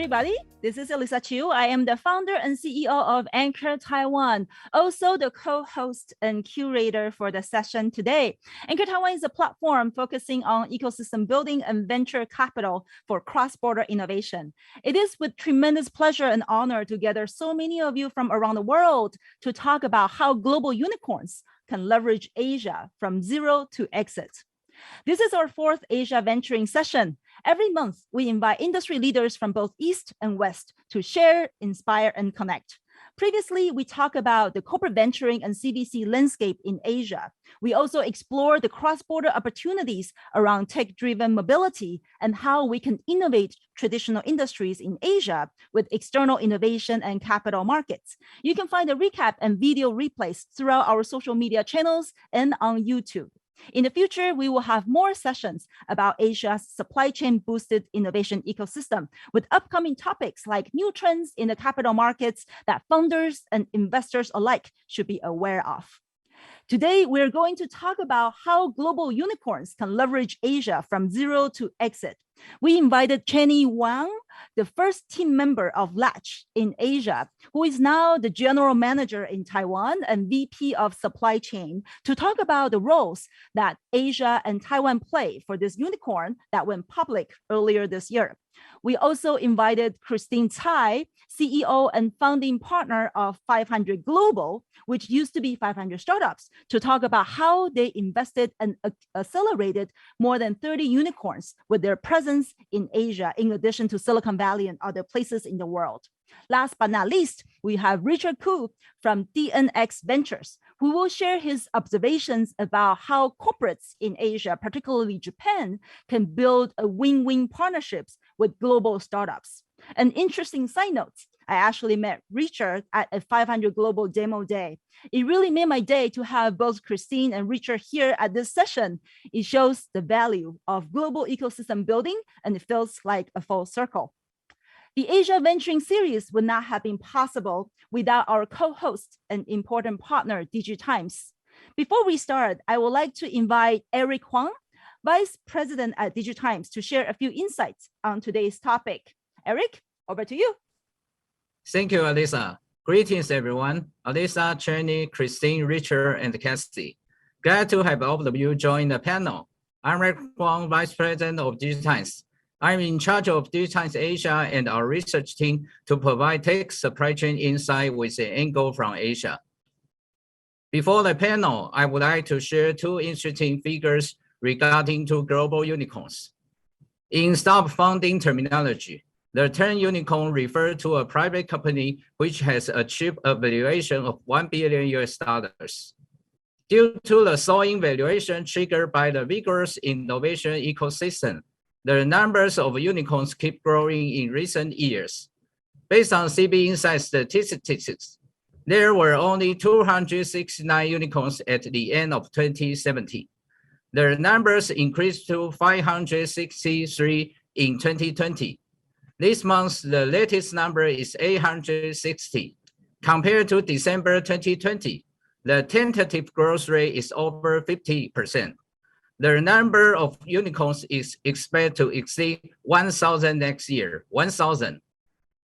everybody. This is Elisa Chiu. I am the founder and CEO of Anchor Taiwan, also the co-host and curator for the session today. Anchor Taiwan is a platform focusing on ecosystem building and venture capital for cross-border innovation. It is with tremendous pleasure and honor to gather so many of you from around the world to talk about how global unicorns can leverage Asia from zero to exit. This is our fourth Asia Venturing session. Every month, we invite industry leaders from both East and West to share, inspire, and connect. Previously, we talked about the corporate venturing and CVC landscape in Asia. We also explore the cross-border opportunities around tech-driven mobility and how we can innovate traditional industries in Asia with external innovation and capital markets. You can find a recap and video replays throughout our social media channels and on YouTube. In the future, we will have more sessions about Asia's supply chain boosted innovation ecosystem with upcoming topics like new trends in the capital markets that founders and investors alike should be aware of. Today, we're going to talk about how global unicorns can leverage Asia from zero to exit. We invited Cheney Wang, the first team member of Latch in Asia, who is now the general manager in Taiwan and VP of supply chain, to talk about the roles that Asia and Taiwan play for this unicorn that went public earlier this year. We also invited Christine Tsai, CEO and founding partner of 500 Global, which used to be 500 Startups, to talk about how they invested and accelerated more than 30 unicorns with their presence in Asia, in addition to Silicon Valley and other places in the world. Last but not least, we have Richard Koo from DNX Ventures, who will share his observations about how corporates in Asia, particularly Japan, can build a win-win partnerships with global startups. An interesting side note, I actually met Richard at a 500 Global demo day. It really made my day to have both Christine and Richard here at this session. It shows the value of global ecosystem building, and it feels like a full circle. The Asia Venturing series would not have been possible without our co-host and important partner, DIGITIMES. Before we start, I would like to invite Eric Huang, Vice President at DIGITIMES, to share a few insights on today's topic. Eric, over to you. Thank you, Alisa. Greetings, everyone. Alisa, Cheney, Christine, Richard, and Cassie. Glad to have all of you join the panel. I'm Eric Huang, Vice President of DIGITIMES. I'm in charge of DIGITIMES Asia and our research team to provide tech supply chain insight with an angle from Asia. Before the panel, I would like to share two interesting figures regarding two global unicorns. In startup funding terminology, the term unicorn refers to a private company which has achieved a valuation of $1 billion. Due to the soaring valuation triggered by the vigorous innovation ecosystem, the numbers of unicorns keep growing in recent years. Based on CB Insight statistics, there were only 269 unicorns at the end of 2017. The numbers increased to 563 in 2020. This month, the latest number is 860. Compared to December 2020, the tentative growth rate is over 50%. The number of unicorns is expected to exceed 1,000 next year, 1,000.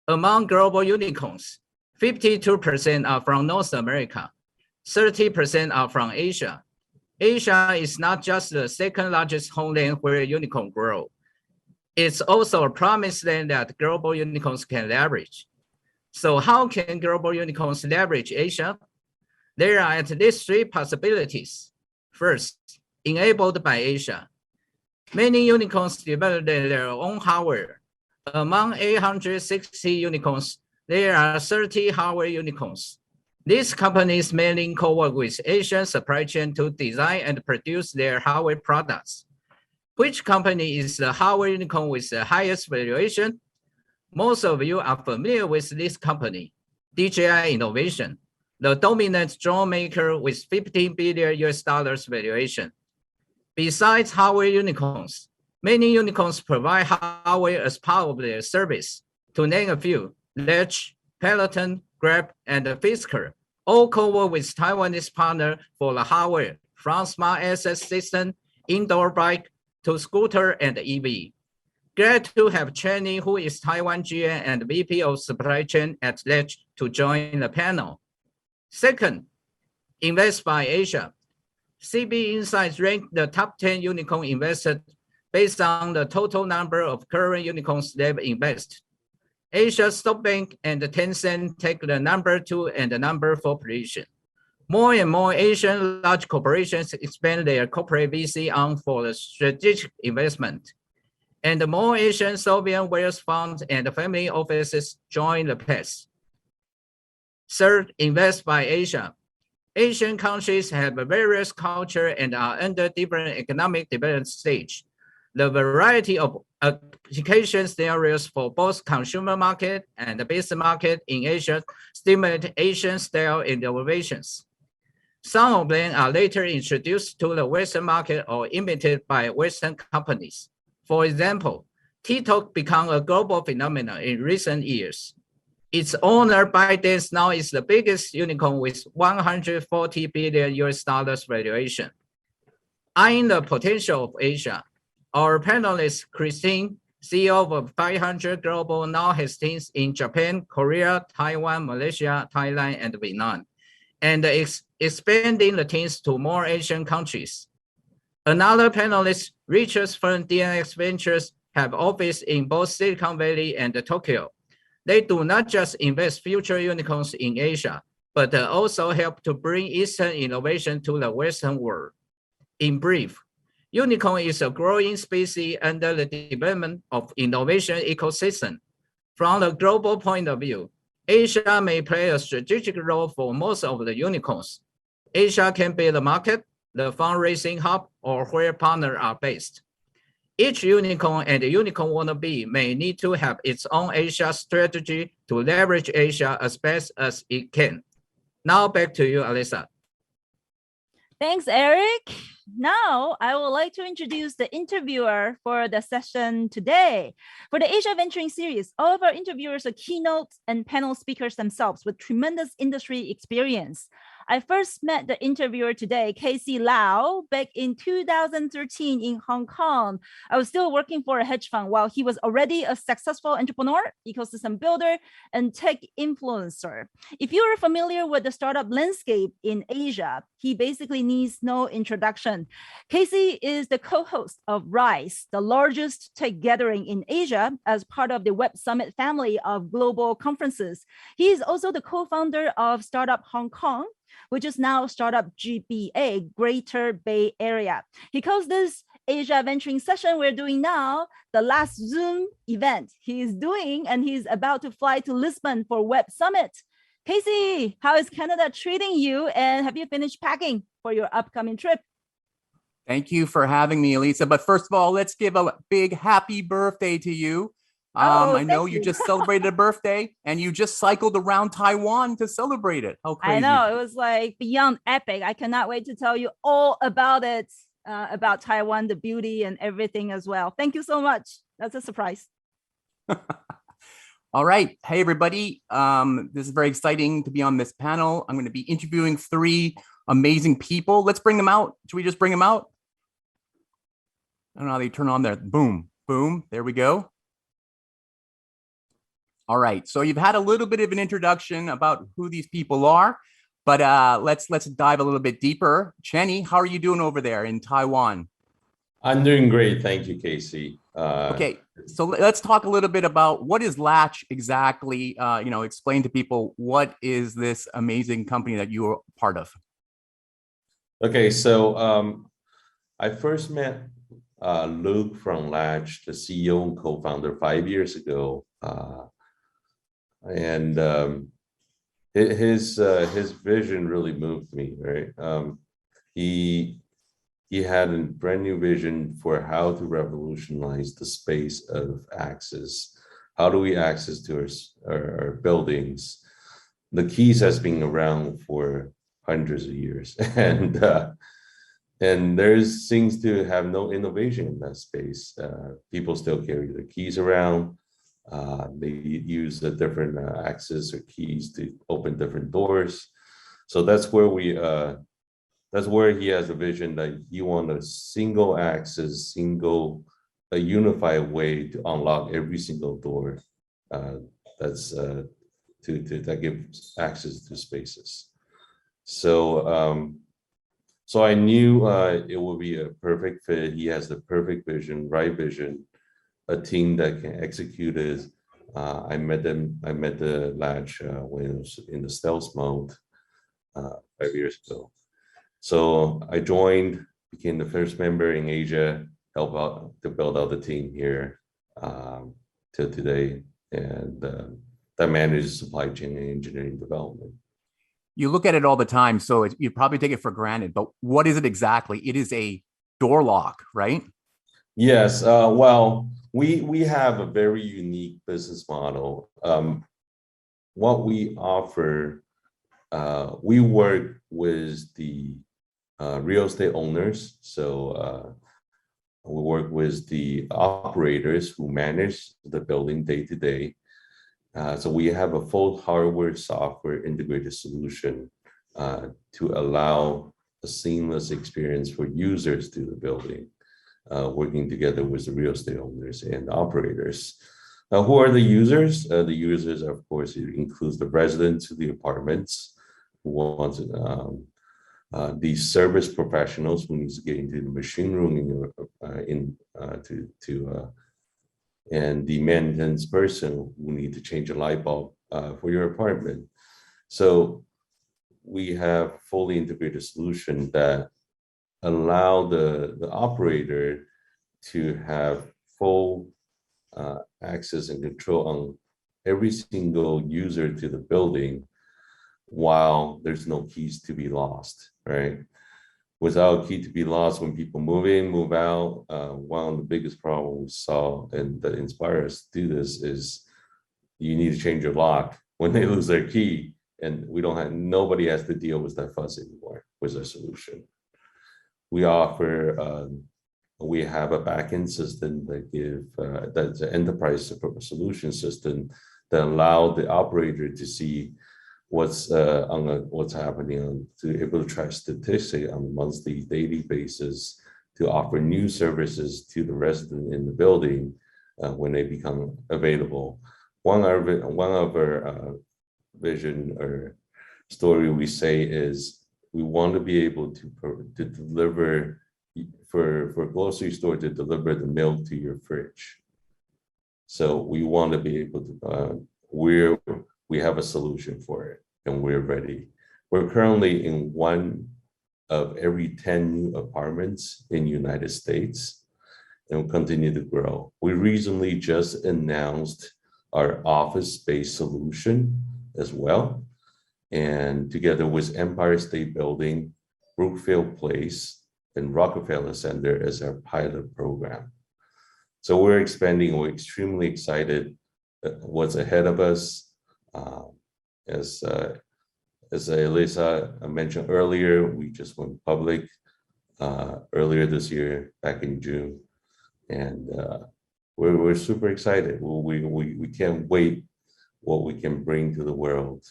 Among global unicorns, 52% are from North America, 30% are from Asia. Asia is not just the second largest homeland where unicorns grow. It's also a promised land that global unicorns can leverage. So how can global unicorns leverage Asia? There are at least three possibilities. First, enabled by Asia. Many unicorns develop their own hardware. Among 860 unicorns, there are 30 hardware unicorns. These companies mainly co-work with Asian supply chain to design and produce their hardware products. Which company is the hardware unicorn with the highest valuation? Most of you are familiar with this company, DJI Innovation, the dominant drone maker with $15 billion valuation. Besides hardware unicorns, many unicorns provide hardware as part of their service. To name a few, Latch, Peloton, Grab, and Fisker all co-work with Taiwanese partner for the hardware, from smart access system, indoor bike, to scooter and EV. Glad to have Cheney, who is Taiwan GM and VP of Supply Chain at Latch, to join the panel. Second, invest by Asia. CB Insights ranked the top 10 unicorn invested based on the total number of current unicorns they've invested. Asia SoftBank and Tencent take the number 2 and the number 4 position. More and more Asian large corporations expand their corporate VC arm for the strategic investment. And more Asian sovereign wealth funds and family offices join the pace. Third, invest by Asia. Asian countries have a various culture and are under different economic development stage. The variety of application scenarios for both consumer market and the business market in Asia stimulate Asian-style innovations. Some of them are later introduced to the Western market or imitated by Western companies. For example, TikTok became a global phenomenon in recent years. Its owner, ByteDance, now is the biggest unicorn with $140 billion valuation. Eyeing the potential of Asia, our panelist, Christine, CEO of 500 Global, now has teams in Japan, Korea, Taiwan, Malaysia, Thailand, and Vietnam, and is expanding the teams to more Asian countries. Another panelist, Richard's firm DNX Ventures, have office in both Silicon Valley and Tokyo. They do not just invest future unicorns in Asia, but also help to bring Eastern innovation to the Western world. In brief, unicorn is a growing species under the development of innovation ecosystem. From the global point of view, Asia may play a strategic role for most of the unicorns. Asia can be the market, the fundraising hub, or where partners are based. Each unicorn and unicorn wannabe may need to have its own Asia strategy to leverage Asia as best as it can. Now back to you, Alyssa. Thanks, Eric. Now, I would like to introduce the interviewer for the session today. For the Asia Venturing series, all of our interviewers are keynote and panel speakers themselves with tremendous industry experience. I first met the interviewer today, Casey Lau, back in 2013 in Hong Kong. I was still working for a hedge fund while he was already a successful entrepreneur, ecosystem builder, and tech influencer. If you are familiar with the startup landscape in Asia, he basically needs no introduction. Casey is the co-host of RISE, the largest tech gathering in Asia as part of the Web Summit family of global conferences. He is also the co-founder of Startup Hong Kong, which is now Startup GBA, Greater Bay Area. He calls this Asia Venturing session we're doing now the last Zoom event he is doing, and he's about to fly to Lisbon for Web Summit. Casey, how is Canada treating you, and have you finished packing for your upcoming trip? Thank you for having me, Elisa. But first of all, let's give a big happy birthday to you. I know you just celebrated a birthday and you just cycled around Taiwan to celebrate it. How crazy. I know, it was like beyond epic. I cannot wait to tell you all about it, about Taiwan, the beauty and everything as well. Thank you so much. That's a surprise. All right. Hey, everybody. This is very exciting to be on this panel. I'm going to be interviewing 3 amazing people. Let's bring them out. Should we just bring them out? I don't know how they turn on there. Boom, boom. There we go. All right, so you've had a little bit of an introduction about who these people are, but let's dive a little bit deeper. Cheney, how are you doing over there in Taiwan? I'm doing great, thank you, Casey. Okay, so let's talk a little bit about what is Latch exactly. Explain to people what is this amazing company that you are part of. Okay, so I first met Luke from Latch, the CEO and co-founder, 5 years ago. And his vision really moved me, right? He had a brand new vision for how to revolutionize the space of access. How do we access to our buildings? The keys has been around for hundreds of years, and there's seems to have no innovation in that space. People still carry the keys around. They use the different access or keys to open different doors. So that's where he has a vision that you want a single access, single a unified way to unlock every single door that's that gives access to spaces. So so I knew it would be a perfect fit. He has the perfect vision, right vision, a team that can execute it. I met the Latch when it was in the stealth mode 5 years ago. So I joined, became the first member in Asia, help out to build out the team here till today, and that manages supply chain and engineering development. You look at it all the time, so you probably take it for granted, but what is it exactly? It is a door lock, right? Yes, well, we have a very unique business model. What we offer, we work with the real estate owners. So we work with the operators who manage the building day to day. So we have a full hardware software integrated solution to allow a seamless experience for users to the building, working together with the real estate owners and operators. Now, who are the users? The users, of course, it includes the residents of the apartments who want the service professionals who needs to get into the machine room in your and the maintenance person who need to change a light bulb for your apartment. So we have fully integrated solution that allow the operator to have full access and control on every single user to the building while there's no keys to be lost, right? Without a key to be lost when people move in, move out, one of the biggest problems we saw and that inspired us to do this is you need to change your lock when they lose their key, and nobody has to deal with that fuss anymore with our solution. We offer, we have a backend system that that's an enterprise solution system that allow the operator to see what's happening, to able to track statistics on a monthly, daily basis, to offer new services to the resident in the building when they become available. One of our vision or story we say is we want to be able to deliver for a grocery store to deliver the milk to your fridge. So we want to be able to we have a solution for it, and we're ready. We're currently in 1 of every 10 new apartments in the United States, and we'll continue to grow. We recently just announced our office space solution as well, and together with Empire State Building, Brookfield Place, and Rockefeller Center as our pilot program. So we're expanding. We're extremely excited what's ahead of us. As Elisa mentioned earlier, we just went public earlier this year, back in June, and we're super excited. We can't wait what we can bring to the world,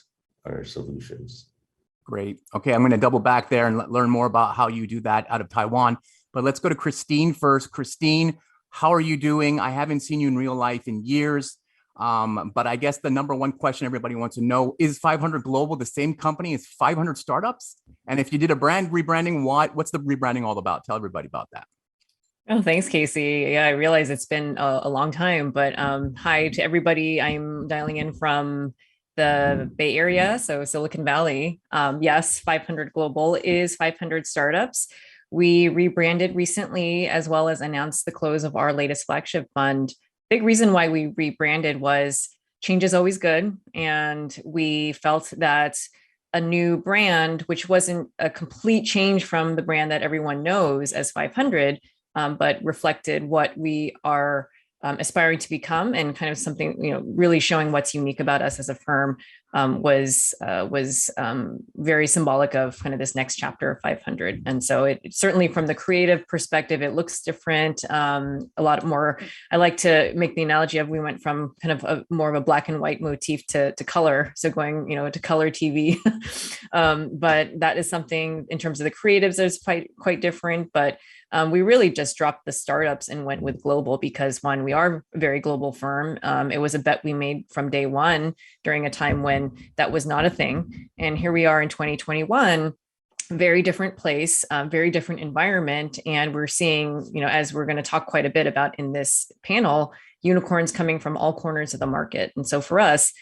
our solutions. Great. Okay, I'm going to double back there and learn more about how you do that out of Taiwan. But let's go to Christine first. Christine, how are you doing? I haven't seen you in real life in years. But I guess the number one question everybody wants to know, is 500 Global the same company as 500 startups? And if you did a brand rebranding, what's the rebranding all about? Tell everybody about that. Oh, thanks, Casey. Yeah, I realize it's been a long time, but hi to everybody. I'm dialing in from the Bay Area, so Silicon Valley. Yes, 500 Global is 500 startups. We rebranded recently, as well as announced the close of our latest flagship fund. Big reason why we rebranded was change is always good. And we felt that a new brand, which wasn't a complete change from the brand that everyone knows as 500, but reflected what we are aspiring to become, and kind of something, really showing what's unique about us as a firm, was very symbolic of kind of this next chapter of 500. And so it certainly, from the creative perspective, it looks different, a lot more. I like to make the analogy of we went from kind of more of a black and white motif to color, so going to color TV. But that is something in terms of the creatives is quite different. But we really just dropped the startups and went with global because, one, we are a very global firm. It was a bet we made from day one during a time when that was not a thing. And here we are in 2021, very different place, very different environment. And we're seeing, as we're going to talk quite a bit about in this panel, unicorns coming from all corners of the market. And so for us,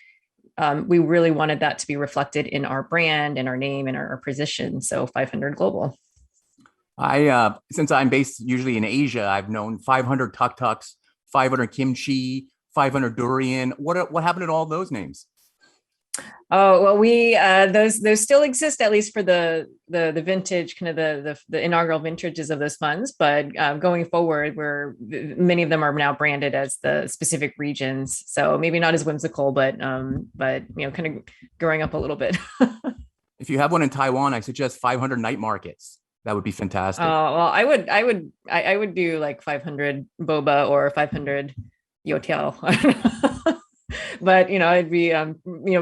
we really wanted that to be reflected in our brand and our name and our position. So 500 Global. Since I'm based usually in Asia, I've known 500 tuk tuks, 500 kimchi, 500 durian. What happened to all those names? Oh, well, we those still exist, at least for the vintage, kind of the inaugural vintages of those funds. But going forward, many of them are now branded as the specific regions. So maybe not as whimsical, but kind of growing up a little bit. If you have one in Taiwan, I suggest 500 night markets. That would be fantastic. Well, I would do like 500 boba or 500 youtiao. But it'd be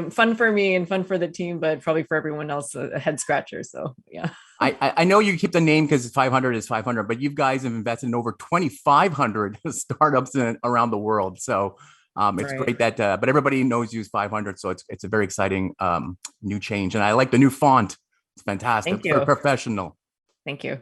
fun for me and fun for the team, but probably for everyone else a head scratcher. So yeah. I know you keep the name because 500 is 500, but you guys have invested in over 2,500 startups around the world. So it's Right. great that, but everybody knows use 500. So it's a very exciting new change, and I like the new font. It's fantastic. Thank you. Very professional. Thank you.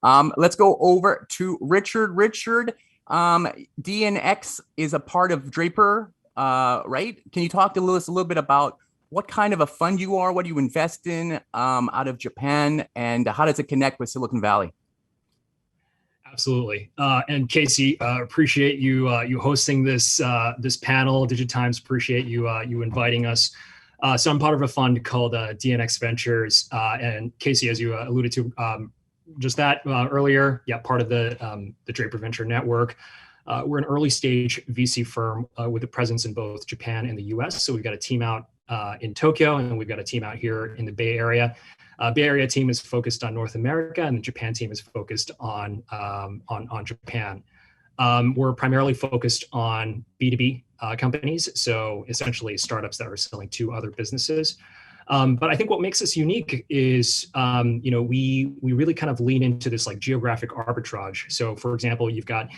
Let's go over to Richard. Richard, DNX is a part of Draper, right? Can you talk to us a little bit about what kind of a fund you are, what you invest in out of Japan, and how does it connect with Silicon Valley? Absolutely. And Casey, appreciate you hosting this panel. DIGITIMES, appreciate you inviting us. So I'm part of a fund called DNX Ventures, and Casey, as you alluded to just that earlier, part of the Draper Venture Network. We're an early stage VC firm with a presence in both Japan and the US. So we've got a team out in Tokyo, and we've got a team out here in the Bay Area. Bay Area team is focused on North America, and the Japan team is focused on Japan. We're primarily focused on B2B companies, so essentially startups that are selling to other businesses. But I think what makes us unique is, we really kind of lean into this like geographic arbitrage. So, for example, you've got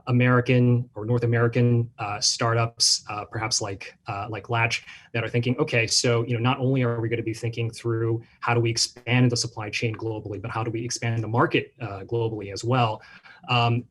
American or North American startups, perhaps like Latch, that are thinking, okay, so not only are we going to be thinking through how do we expand the supply chain globally, but how do we expand the market globally as well,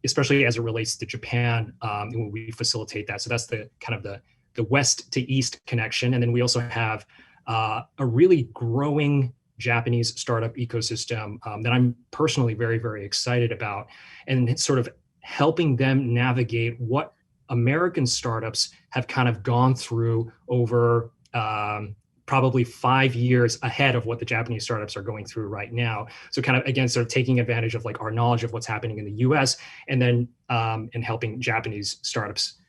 especially as it relates to Japan, when we facilitate that. So that's the kind of the west to east connection, and then we also have a really growing Japanese startup ecosystem that I'm personally very, very excited about, and it's sort of helping them navigate what American startups have kind of gone through over probably 5 years ahead of what the Japanese startups are going through right now. So kind of, again, sort of taking advantage of like our knowledge of what's happening in the US, and then and helping Japanese startups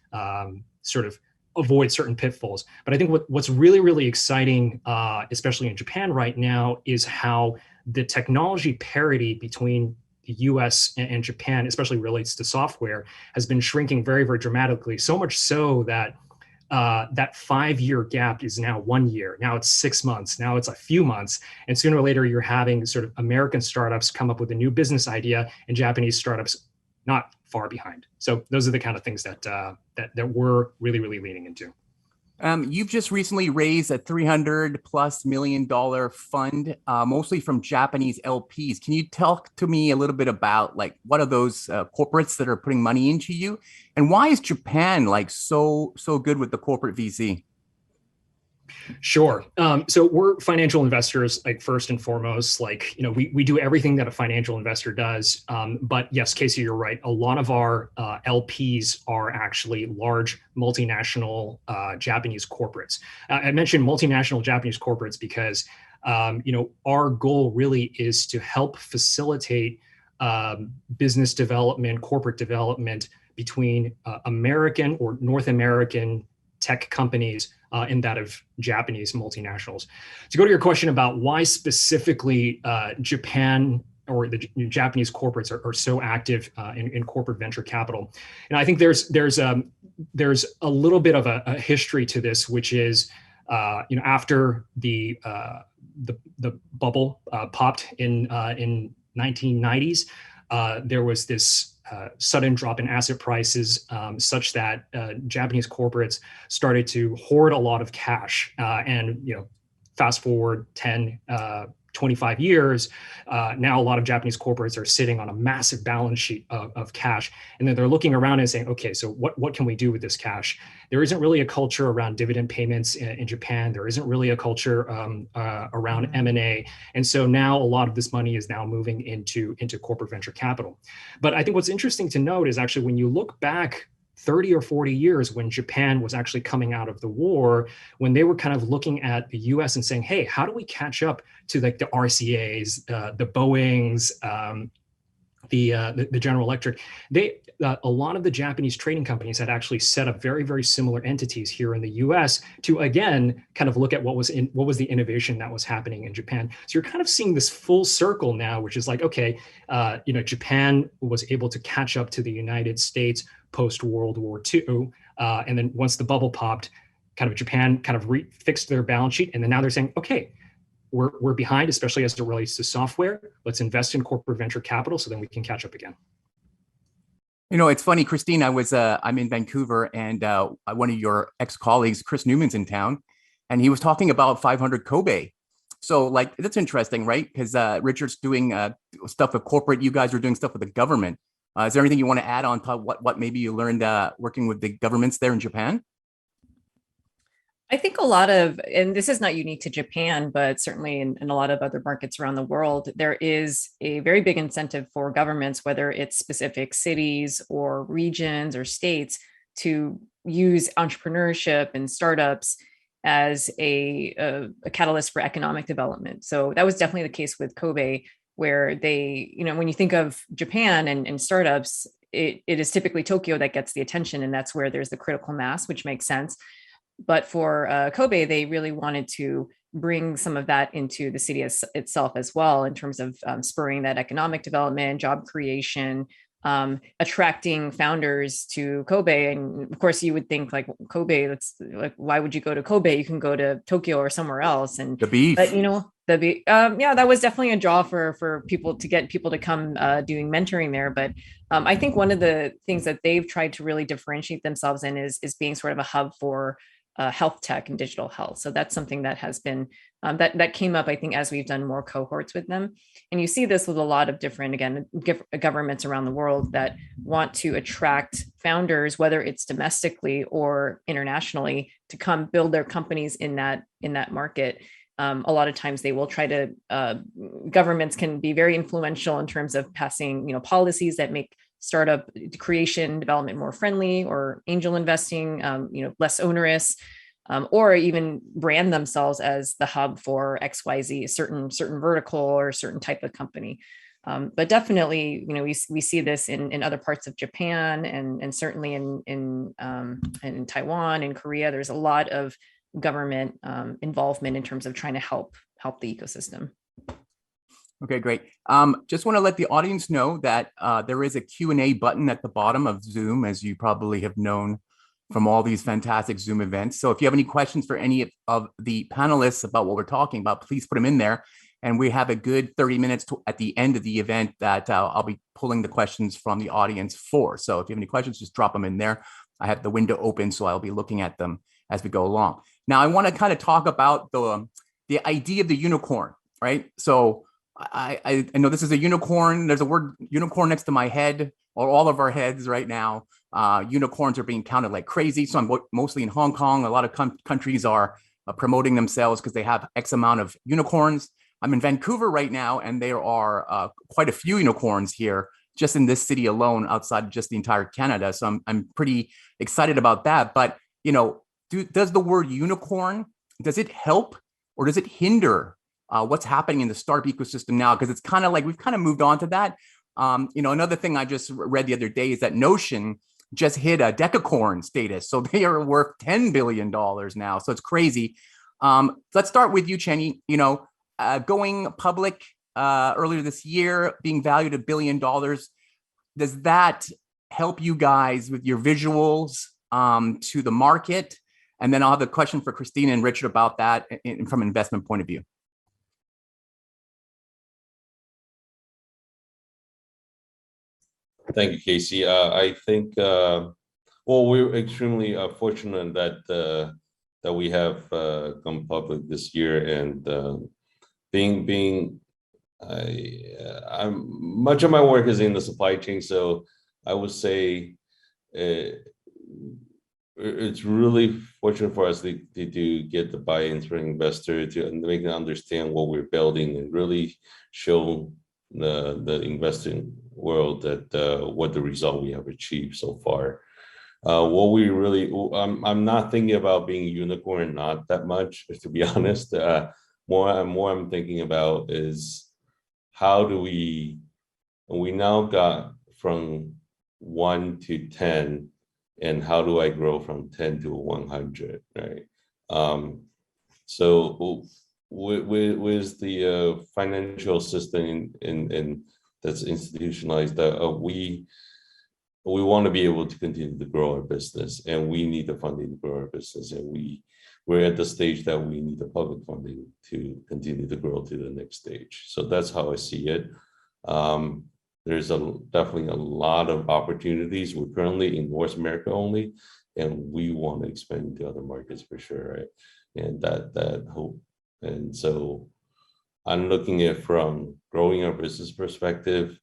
sort of avoid certain pitfalls. But I think what's really, really exciting, especially in Japan right now, is how the technology parity between the US and Japan, especially relates to software, has been shrinking very, very dramatically. So much so that that 5-year gap is now 1 year. Now it's 6 months. Now it's a few months. And sooner or later, you're having sort of American startups come up with a new business idea, and Japanese startups not far behind. So those are the kind of things that we're really, really leaning into. You've just recently raised a $300+ million fund, mostly from Japanese LPs. Can you talk to me a little bit about like what are those corporates that are putting money into you, and why is Japan like so good with the corporate VC? Sure. So we're financial investors, like first and foremost. Like, we do everything that a financial investor does. But yes, Casey, you're right. A lot of our LPs are actually large multinational Japanese corporates. I mentioned multinational Japanese corporates because our goal really is to help facilitate business development, corporate development between American or North American tech companies in that of Japanese multinationals. To go to your question about why specifically Japan or the Japanese corporates are so active in corporate venture capital, and I think there's a little bit of a history to this, which is after the bubble popped in 1990s, there was this sudden drop in asset prices such that Japanese corporates started to hoard a lot of cash. And fast forward 10, 25 years, now a lot of Japanese corporates are sitting on a massive balance sheet of cash. And then they're looking around and saying, okay, so what can we do with this cash? There isn't really a culture around dividend payments in Japan. There isn't really a culture around M&A. And so now a lot of this money is now moving into corporate venture capital. But I think what's interesting to note is actually when you look back 30 or 40 years when Japan was actually coming out of the war, when they were kind of looking at the US and saying, hey, how do we catch up to like the RCAs, the Boeings, the General Electric, a lot of the Japanese trading companies had actually set up very, very similar entities here in the US to, again, kind of look at what was the innovation that was happening in Japan. So you're kind of seeing this full circle now, which is like, okay, Japan was able to catch up to the United States post-World War II. And then once the bubble popped, kind of Japan kind of fixed their balance sheet. And then now they're saying, okay, we're behind, especially as it relates to software. Let's invest in corporate venture capital so then we can catch up again. It's funny, Christine, I'm in Vancouver, and one of your ex-colleagues, Chris Newman's in town, and he was talking about 500 Kobe. So like, that's interesting, right? Because Richard's doing stuff with corporate, you guys are doing stuff with the government. Is there anything you want to add on to what maybe you learned working with the governments there in Japan? I think a lot of, and this is not unique to Japan, but certainly in a lot of other markets around the world, there is a very big incentive for governments, whether it's specific cities or regions or states, to use entrepreneurship and startups as a catalyst for economic development. So that was definitely the case with Kobe, where they, when you think of Japan and startups, it is typically Tokyo that gets the attention, and that's where there's the critical mass, which makes sense. But for Kobe, they really wanted to bring some of that into the city itself as well, in terms of spurring that economic development, job creation, attracting founders to Kobe. And of course, you would think like Kobe, that's like, why would you go to Kobe? You can go to Tokyo or somewhere else. And the beef. But that was definitely a draw for people to get people to come doing mentoring there. But I think one of the things that they've tried to really differentiate themselves in is being sort of a hub for health tech and digital health. So that's something that has been that came up, I think, as we've done more cohorts with them. And you see this with a lot of different, again, governments around the world that want to attract founders, whether it's domestically or internationally, to come build their companies in that market. A lot of times they will try to, governments can be very influential in terms of passing, policies that make startup creation development more friendly, or angel investing, less onerous, or even brand themselves as the hub for XYZ, certain vertical or certain type of company. But definitely, we see this in other parts of Japan, and certainly in Taiwan and Korea. There's a lot of government involvement in terms of trying to help the ecosystem. Okay, great. Just want to let the audience know that there is a Q&A button at the bottom of Zoom, as you probably have known from all these fantastic Zoom events. So if you have any questions for any of the panelists about what we're talking about, please put them in there. And we have a good 30 minutes at the end of the event that I'll be pulling the questions from the audience for. So if you have any questions, just drop them in there. I have the window open, so I'll be looking at them as we go along. Now, I want to kind of talk about the idea of the unicorn, right? So I know this is a unicorn. There's a word unicorn next to my head, or all of our heads right now. Unicorns are being counted like crazy. So I'm mostly in Hong Kong. A lot of countries are promoting themselves because they have X amount of unicorns. I'm in Vancouver right now, and there are quite a few unicorns here, just in this city alone, outside of just the entire Canada. So I'm pretty excited about that. But does the word unicorn, does it help or does it hinder what's happening in the startup ecosystem now? Because it's kind of like we've kind of moved on to that. Another thing I just read the other day is that Notion just hit a decacorn status. So they are worth $10 billion now. So it's crazy. Let's start with you, Cheney. Going public earlier this year, being valued $1 billion. Does that help you guys with your visuals to the market? And then I'll have a question for Christina and Richard about that from an investment point of view. Thank you, Casey. I think, well, we're extremely fortunate that we have gone public this year, and much of my work is in the supply chain, so I would say it's really fortunate for us to get the buy-in from investor to make them understand what we're building and really show the investing world that what the result we have achieved so far. What we really, I'm not thinking about being a unicorn, not that much, to be honest. More I'm thinking about is how do we now got from 1 to 10, and how do I grow from 10 to 100, right? So with the financial system in that's institutionalized, we want to be able to continue to grow our business, and we need the funding to grow our business, and we're at the stage that we need the public funding to continue to grow to the next stage. So that's how I see it. There's definitely a lot of opportunities. We're currently in North America only, and we want to expand to other markets for sure, right? And that hope. And so I'm looking at from growing our business perspective,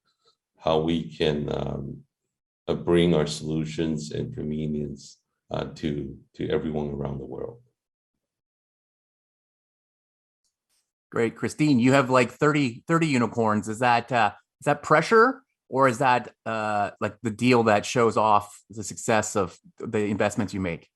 how we can bring our solutions and convenience to everyone around the world. Great. Christine, you have like 30 unicorns. Is that pressure, or is that like the deal that shows off the success of the investments you make?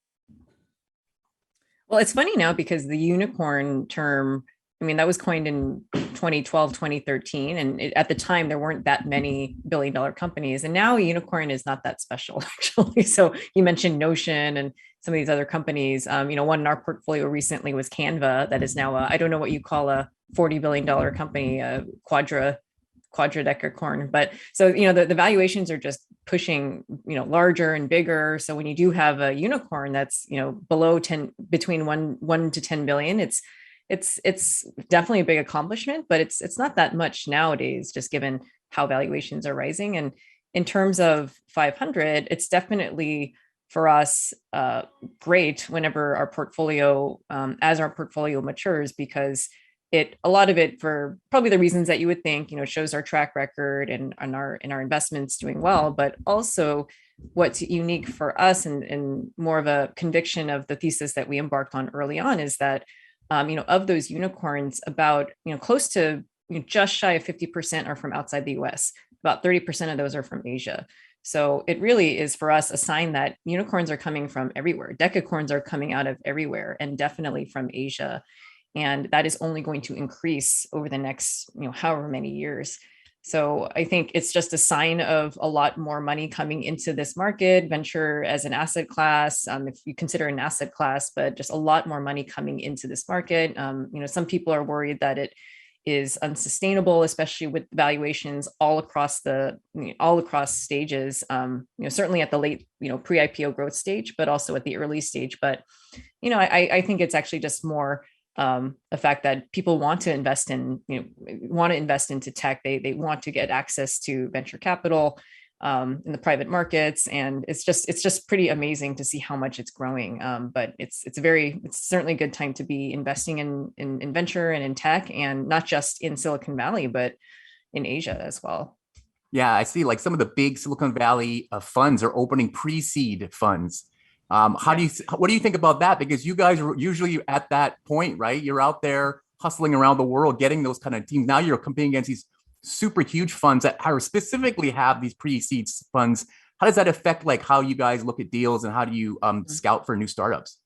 Well, it's funny now because the unicorn term, I mean, that was coined in 2012, 2013. And at the time, there weren't that many billion-dollar companies. And now a unicorn is not that special, actually. So you mentioned Notion and some of these other companies. One in our portfolio recently was Canva. That is now, I don't know what you call a $40 billion company, a quadra-decacorn. But so, the valuations are just pushing, larger and bigger. So when you do have a unicorn that's, below 10, between 1 to 10 billion, it's definitely a big accomplishment, but it's not that much nowadays, just given how valuations are rising. And in terms of 500, it's definitely for us great whenever our portfolio, as our portfolio matures, because a lot of it, for probably the reasons that you would think, shows our track record and our investments doing well, but also what's unique for us and more of a conviction of the thesis that we embarked on early on is that, of those unicorns, about, close to just shy of 50% are from outside the US. About 30% of those are from Asia. So it really is for us a sign that unicorns are coming from everywhere. Decacorns are coming out of everywhere, and definitely from Asia. And that is only going to increase over the next, however many years. So I think it's just a sign of a lot more money coming into this market, venture as an asset class, if you consider an asset class, but just a lot more money coming into this market. Some people are worried that it is unsustainable, especially with valuations all across stages, certainly at the late, pre-IPO growth stage, but also at the early stage. But, I think it's actually just more the fact that people want to invest into tech. They want to get access to venture capital in the private markets, and it's just pretty amazing to see how much it's growing. But it's certainly a good time to be investing in venture and in tech, and not just in Silicon Valley, but in Asia as well. Yeah, I see. Like some of the big Silicon Valley funds are opening pre-seed funds. What do you think about that? Because you guys are usually at that point, right? You're out there hustling around the world, getting those kind of teams. Now you're competing against these super huge funds that specifically have these pre-seed funds. How does that affect like how you guys look at deals, and how do you scout for new startups?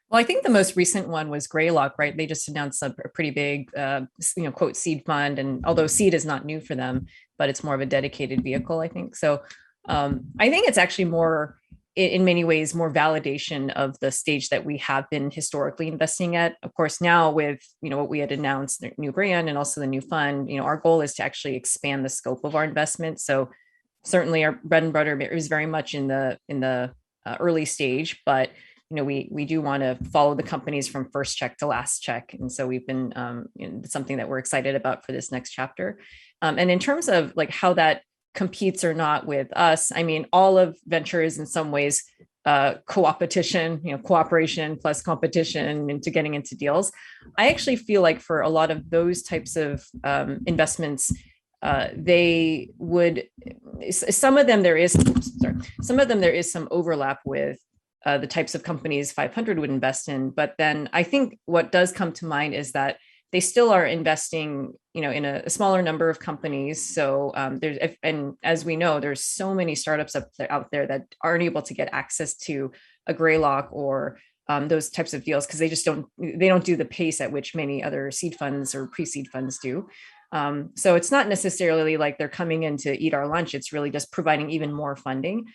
Well, I think the most recent one was Greylock, right? They just announced a pretty big, quote, seed fund. And although seed is not new for them, but it's more of a dedicated vehicle, I think. So I think it's actually more, in many ways, more validation of the stage that we have been historically investing at. Of course, now with what we had announced, the new brand and also the new fund, our goal is to actually expand the scope of our investment. So certainly our bread and butter is very much in the early stage, but we do want to follow the companies from first check to last check, and so we've been something that we're excited about for this next chapter. And in terms of like how that competes or not with us, I mean, all of venture is in some ways cooperation plus competition into getting into deals. I actually feel like for a lot of those types of investments, they would, some of them there is some overlap with the types of companies 500 would invest in. But then I think what does come to mind is that they still are investing, in a smaller number of companies. So and as we know, there's so many startups out there that aren't able to get access to a Greylock or those types of deals because they don't do the pace at which many other seed funds or pre-seed funds do. So it's not necessarily like they're coming in to eat our lunch. It's really just providing even more funding.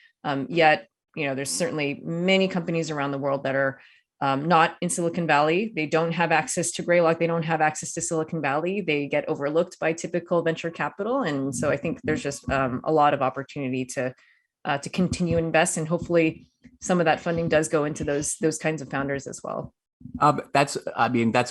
Yet, there's certainly many companies around the world that are not in Silicon Valley. They don't have access to Greylock. They don't have access to Silicon Valley. They get overlooked by typical venture capital. And so I think there's just a lot of opportunity to continue to invest. And hopefully some of that funding does go into those kinds of founders as well. That's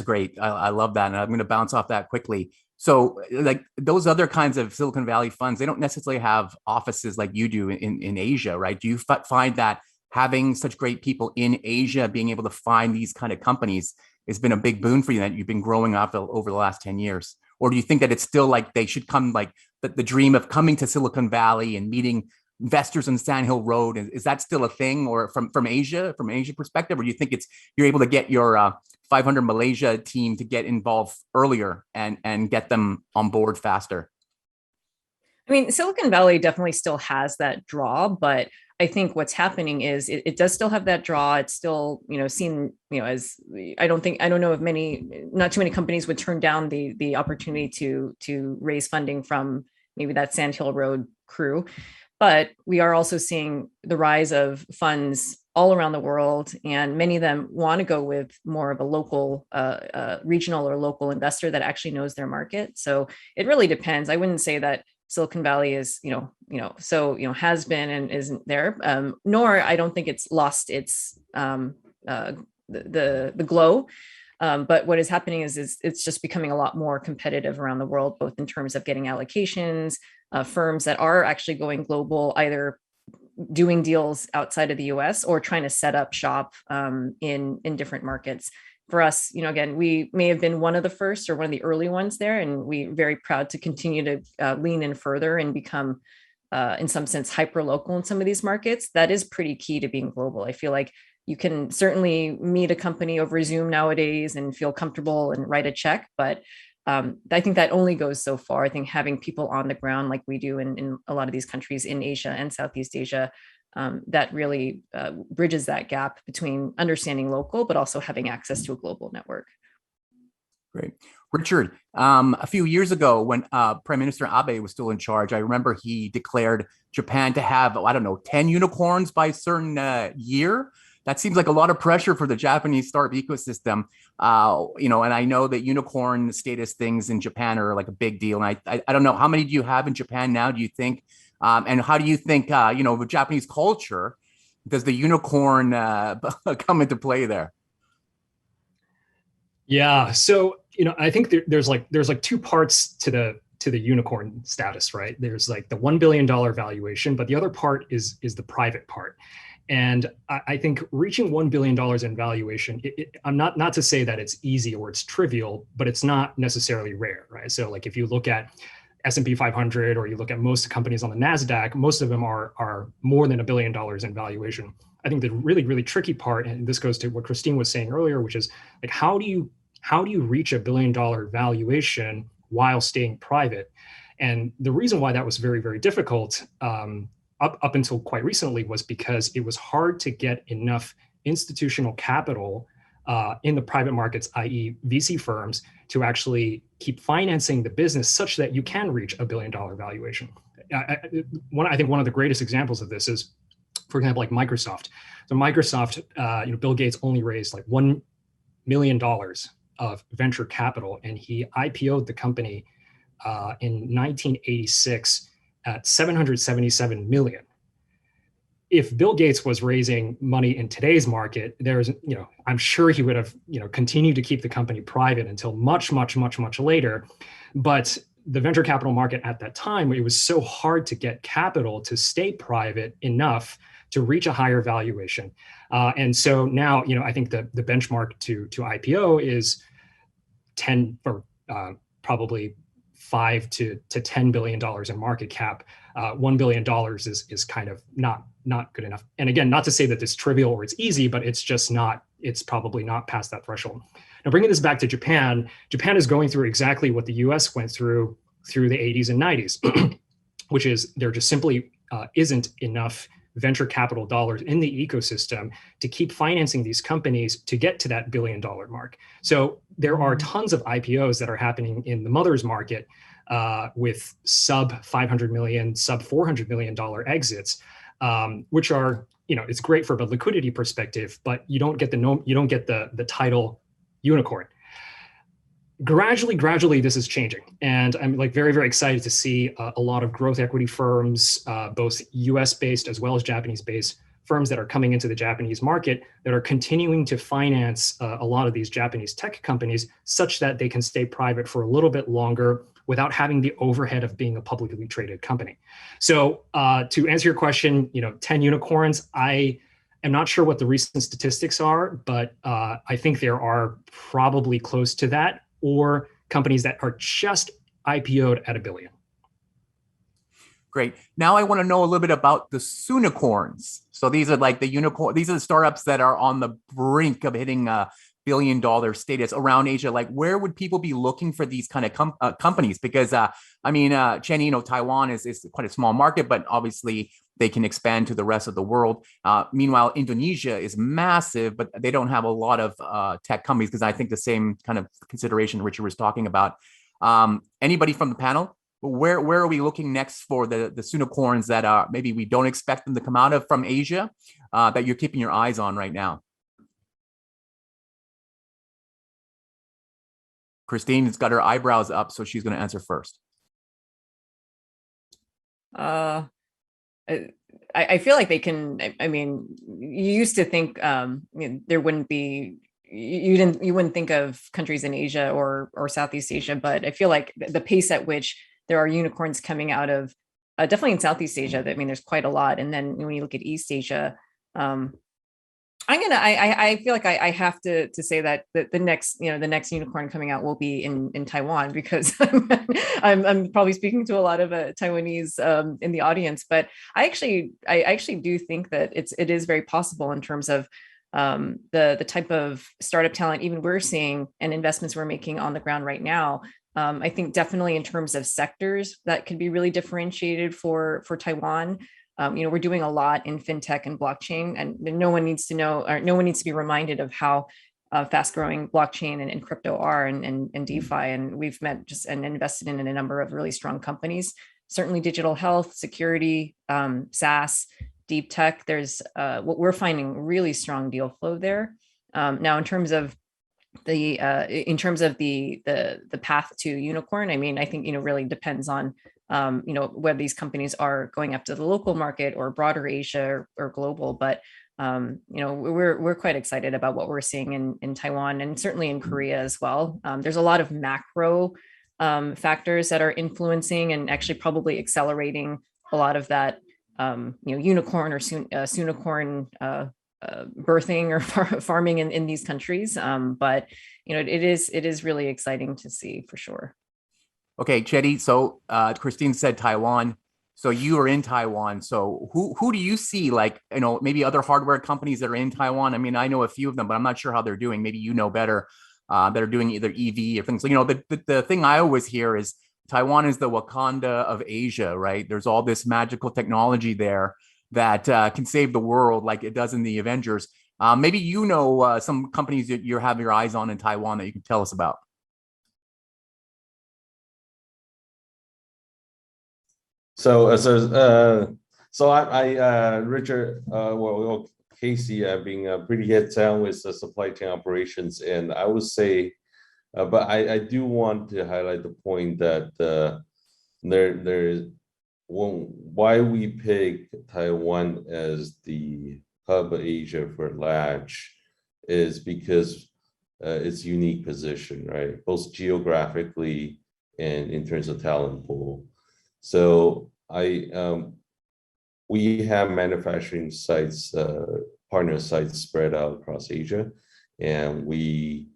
great. I love that. And I'm going to bounce off that quickly. So like those other kinds of Silicon Valley funds, they don't necessarily have offices like you do in Asia, right? Do you find that having such great people in Asia, being able to find these kind of companies has been a big boon for you that you've been growing up over the last 10 years? Or do you think that it's still like they should come, like the dream of coming to Silicon Valley and meeting investors on Sand Hill Road? Is that still a thing, or from Asia perspective? Or do you think you're able to get your 500 Malaysia team to get involved earlier and get them on board faster? I mean, Silicon Valley definitely still has that draw, but I think what's happening is it does still have that draw. It's still, seen, as I don't know if not too many companies would turn down the opportunity to raise funding from maybe that Sand Hill Road crew. But we are also seeing the rise of funds all around the world, and many of them want to go with more of a local, regional or local investor that actually knows their market. So it really depends. I wouldn't say that Silicon Valley is, has been and isn't there. Nor I don't think it's lost its the glow. But what is happening is it's just becoming a lot more competitive around the world, both in terms of getting allocations, firms that are actually going global, either doing deals outside of the US or trying to set up shop in different markets. For us, again, we may have been one of the first or one of the early ones there, and we're very proud to continue to lean in further and become, in some sense, hyper local in some of these markets. That is pretty key to being global. I feel like you can certainly meet a company over Zoom nowadays and feel comfortable and write a check, but I think that only goes so far. I think having people on the ground like we do in a lot of these countries in Asia and Southeast Asia, that really bridges that gap between understanding local, but also having access to a global network. Great. Richard, a few years ago when Prime Minister Abe was still in charge, I remember he declared Japan to have, 10 unicorns by a certain year. That seems like a lot of pressure for the Japanese startup ecosystem. And I know that unicorn status things in Japan are like a big deal. And I don't know, how many do you have in Japan now, do you think? And how do you think, with Japanese culture, does the unicorn come into play there? Yeah. So, I think there's two parts to the unicorn status, right? There's like the $1 billion valuation, but the other part is the private part. And I think reaching $1 billion in valuation, I'm not to say that it's easy or it's trivial, but it's not necessarily rare, right? So like if you look at S&P 500 or you look at most companies on the NASDAQ, most of them are more than $1 billion in valuation. I think the really, really tricky part, and this goes to what Christine was saying earlier, which is like, how do you reach $1 billion valuation while staying private? And the reason why that was very, very difficult up until quite recently was because it was hard to get enough institutional capital in the private markets, i.e. VC firms, to actually keep financing the business such that you can reach $1 billion valuation. I think one of the greatest examples of this is, for example, like Microsoft. So Microsoft, Bill Gates only raised like $1 million of venture capital, and he IPO'd the company in 1986 at 777 million. If Bill Gates was raising money in today's market, I'm sure he would have, continued to keep the company private until much, much, much, much later. But the venture capital market at that time, it was so hard to get capital to stay private enough to reach a higher valuation. And so now, I think the benchmark to IPO is 10 or probably $5 to $10 billion in market cap. $1 billion is kind of not good enough. And again, not to say that it's trivial or it's easy, but it's just not, it's probably not past that threshold. Now, bringing this back to Japan, Japan is going through exactly what the US went through the 80s and 90s, which is there just simply isn't enough venture capital dollars in the ecosystem to keep financing these companies to get to that $1 billion mark. So there are tons of IPOs that are happening in the mother's market with sub $500 million, sub $400 million exits, which are, it's great from a liquidity perspective, but you don't get the title unicorn. Gradually, this is changing. And I'm very, very excited to see a lot of growth equity firms, both US-based as well as Japanese-based firms that are coming into the Japanese market that are continuing to finance a lot of these Japanese tech companies such that they can stay private for a little bit longer without having the overhead of being a publicly traded company. So to answer your question, 10 unicorns, I am not sure what the recent statistics are, but I think there are probably close to that, or companies that are just IPO'd at $1 billion. Great. Now I want to know a little bit about the Soonicorns. So these are like the unicorn. These are the startups that are on the brink of hitting $1 billion status around Asia. Like, where would people be looking for these kind of companies? Because Cheney, Taiwan is quite a small market, but obviously they can expand to the rest of the world. Meanwhile, Indonesia is massive, but they don't have a lot of tech companies, because I think the same kind of consideration Richard was talking about. Anybody from the panel? Where are we looking next for the Soonicorns that maybe we don't expect them to come out of from Asia, that you're keeping your eyes on right now? Christine's got her eyebrows up, so she's going to answer first. I feel like they can. I mean, you used to think there wouldn't be. You wouldn't think of countries in Asia or Southeast Asia, but I feel like the pace at which there are unicorns coming out of definitely in Southeast Asia. I mean, there's quite a lot, and then when you look at East Asia, I feel like I have to say that the next unicorn coming out will be in Taiwan, because I'm probably speaking to a lot of Taiwanese in the audience, but I actually do think that it is very possible in terms of the type of startup talent even we're seeing and investments we're making on the ground right now. I think definitely in terms of sectors that could be really differentiated for Taiwan. We're doing a lot in fintech and blockchain, and no one needs to know, or no one needs to be reminded of how fast growing blockchain and crypto are, and DeFi. And we've met and invested in a number of really strong companies, certainly digital health, security, SaaS, deep tech. There's what we're finding really strong deal flow there. Now, in terms of the path to unicorn, I mean, I think, really depends on whether these companies are going up to the local market or broader Asia or global. But we're quite excited about what we're seeing in Taiwan, and certainly in Korea as well. There's a lot of macro factors that are influencing and actually probably accelerating a lot of that unicorn or soonicorn birthing or farming in these countries. But it is really exciting to see, for sure. Okay, Chetty. So Christine said Taiwan. So you are in Taiwan. So who do you see, like, maybe other hardware companies that are in Taiwan? I mean, I know a few of them, but I'm not sure how they're doing. Maybe you know better, that are doing either EV or things. So, the thing I always hear is Taiwan is the Wakanda of Asia, right? There's all this magical technology there that can save the world like it does in the Avengers. Maybe some companies that you have your eyes on in Taiwan that you can tell us about. Richard, Casey, being pretty heads down with the supply chain operations, and I would say, but I do want to highlight the point that there is why we pick Taiwan as the hub of Asia for Latch is because its unique position, right? Both geographically and in terms of talent pool. So we have manufacturing sites, partner sites spread out across Asia, and we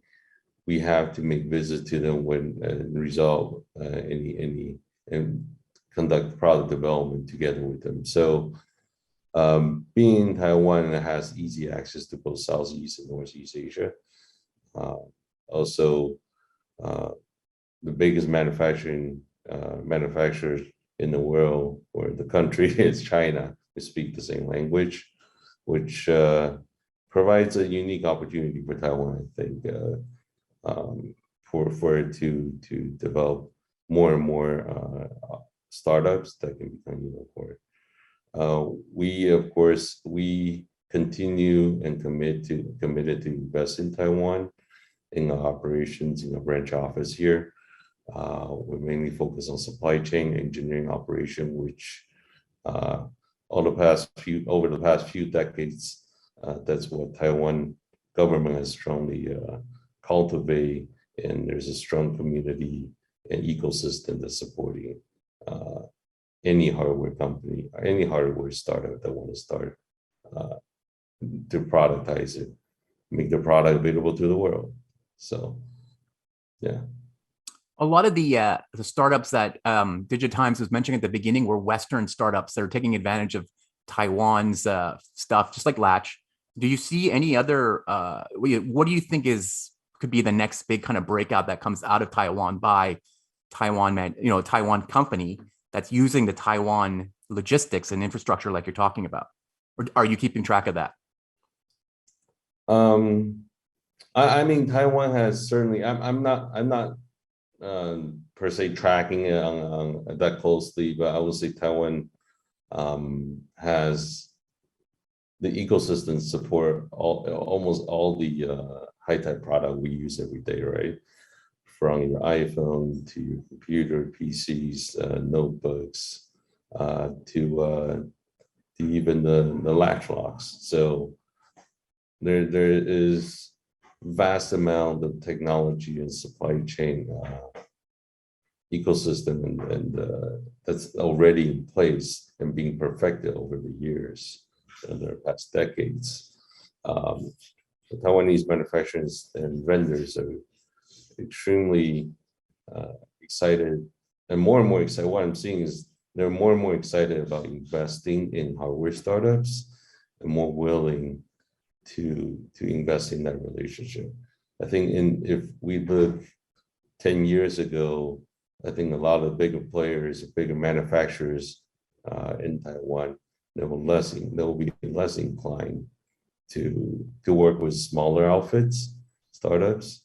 have to make visits to them when resolve any and conduct product development together with them. So being in Taiwan, it has easy access to both Southeast and Northeast Asia. Also, the biggest manufacturer in the world or the country is China. We speak the same language, which provides a unique opportunity for Taiwan, I think, for it to develop more and more startups that can become unicorn. We continue and committed to invest in Taiwan in our operations in a branch office here. We're mainly focused on supply chain engineering operation, which over the past few decades, that's what Taiwan government has strongly cultivated, and there's a strong community and ecosystem that's supporting any hardware company, any hardware startup that want to start to productize it, make the product available to the world. So, yeah. A lot of the startups that DIGITIMES was mentioning at the beginning were Western startups that are taking advantage of Taiwan's stuff, just like Latch. Do you see any other? What do you think could be the next big kind of breakout that comes out of Taiwan by Taiwan company that's using the Taiwan logistics and infrastructure like you're talking about? Or are you keeping track of that? I mean, Taiwan has certainly. I'm not per se tracking it on that closely, but I would say Taiwan has the ecosystem support almost all the high-tech product we use every day, right? From your iPhone to your computer, PCs, notebooks, to even the latch locks. So there is vast amount of technology and supply chain ecosystem and that's already in place and being perfected over the years in the past decades. The Taiwanese manufacturers and vendors are extremely excited and more excited. What I'm seeing is they're more and more excited about investing in hardware startups and more willing to invest in that relationship. I think if we look 10 years ago, I think a lot of bigger players, bigger manufacturers in Taiwan, they will be less inclined to work with smaller outfits, startups,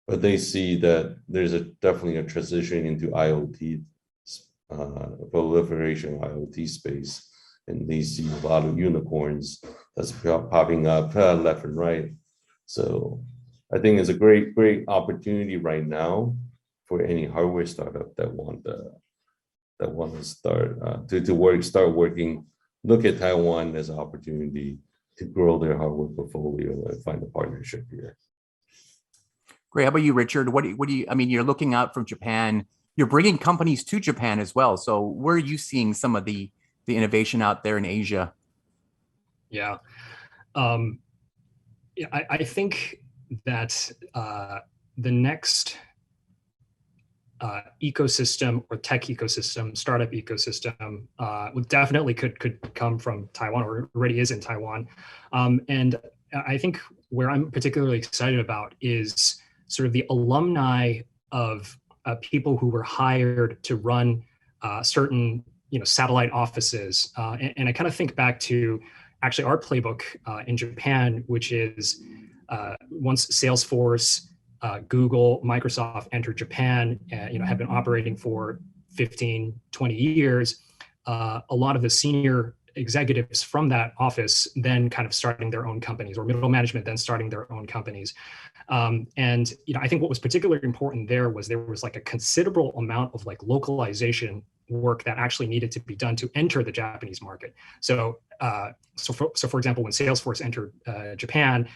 but they see that there's definitely a transition into IoT, proliferation of IoT space, and they see a lot of unicorns that's popping up left and right. So I think it's a great opportunity right now for any hardware startup that want to start working. Look at Taiwan as an opportunity to grow their hardware portfolio and find a partnership here. Great. How about you, Richard? What do you? I mean, you're looking out from Japan. You're bringing companies to Japan as well. So where are you seeing some of the innovation out there in Asia? Yeah, I think that the next ecosystem or tech ecosystem, startup ecosystem, definitely could come from Taiwan, or already is in Taiwan. And I think where I'm particularly excited about is sort of the alumni of people who were hired to run certain satellite offices. And I kind of think back to actually our playbook in Japan, which is once Salesforce, Google, Microsoft entered Japan, have been operating for 15, 20 years. a lot of the senior executives from that office then kind of starting their own companies, or middle management then starting their own companies. And I think what was particularly important there was like a considerable amount of like localization work that actually needed to be done to enter the Japanese market. So for example, when Salesforce entered Japan,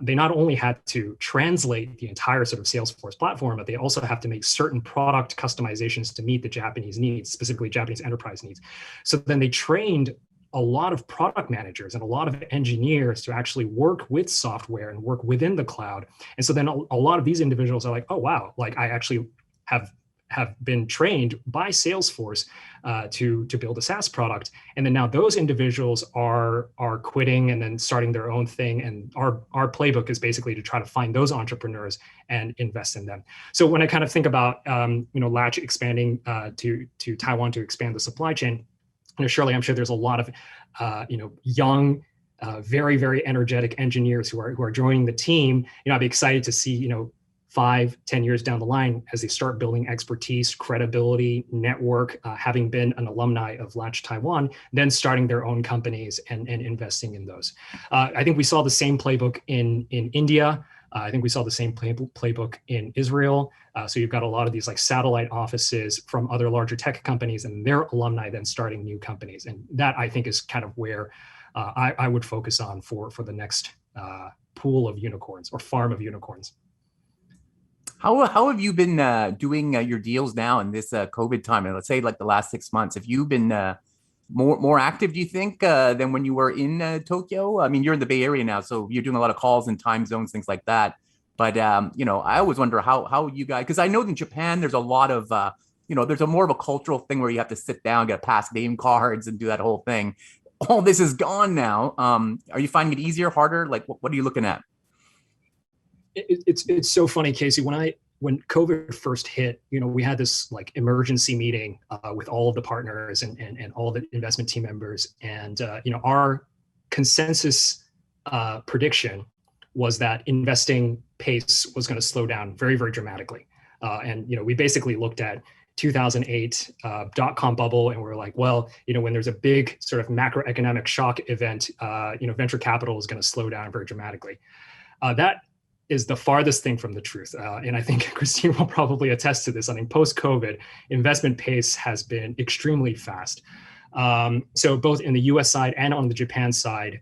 they not only had to translate the entire sort of Salesforce platform, but they also have to make certain product customizations to meet the Japanese needs, specifically Japanese enterprise needs. So then they trained a lot of product managers and a lot of engineers to actually work with software and work within the cloud. And so then a lot of these individuals are like, oh, wow, like I actually have been trained by Salesforce to build a SaaS product. And then now those individuals are quitting and then starting their own thing. And our playbook is basically to try to find those entrepreneurs and invest in them. So when I kind of think about Latch expanding to Taiwan to expand the supply chain, surely I'm sure there's a lot of young, very, very energetic engineers who are joining the team. I'd be excited to see 5-10 years down the line as they start building expertise, credibility, network, having been an alumni of Latch Taiwan, then starting their own companies and investing in those. I think we saw the same playbook in India. I think we saw the same playbook in Israel. So you've got a lot of these like satellite offices from other larger tech companies and their alumni then starting new companies. And that I think is kind of where I would focus on for the next pool of unicorns or farm of unicorns. How have you been doing your deals now in this COVID time? And let's say like the last 6 months, have you been more active, do you think, than when you were in Tokyo? I mean, you're in the Bay Area now, so you're doing a lot of calls in time zones, things like that. But, I always wonder how you guys, because I know in Japan, there's a lot of, there's a more of a cultural thing where you have to sit down, get past name cards and do that whole thing. All this is gone now. Are you finding it easier, harder? Like, what are you looking at? It's so funny, Casey. When COVID first hit, we had this like emergency meeting with all of the partners and all the investment team members, and our consensus prediction was that investing pace was going to slow down very, very dramatically. And we basically looked at 2008 dot-com bubble, and we're like, well, when there's a big sort of macroeconomic shock event, venture capital is going to slow down very dramatically. That is the farthest thing from the truth. And I think Christine will probably attest to this. I think post-COVID, investment pace has been extremely fast. So both in the US side and on the Japan side,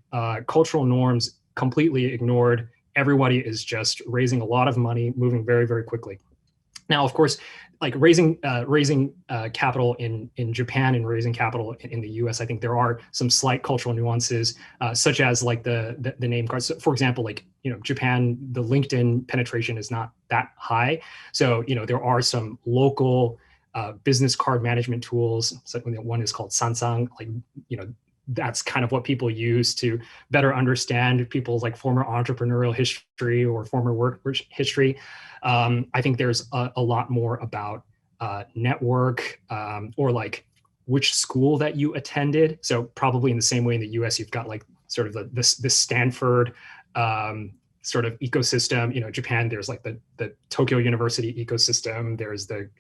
cultural norms completely ignored. Everybody is just raising a lot of money, moving very, very quickly. Now, of course, like raising capital in Japan and raising capital in the US, I think there are some slight cultural nuances, such as like the name cards. So for example, like Japan, the LinkedIn penetration is not that high. So there are some local business card management tools. So one is called Sansang. Like that's kind of what people use to better understand people's like former entrepreneurial history or former work history. I think there's a lot more about network or like which school that you attended. So probably in the same way in the US, you've got like sort of the Stanford sort of ecosystem. Japan, there's like the Tokyo University ecosystem. There's the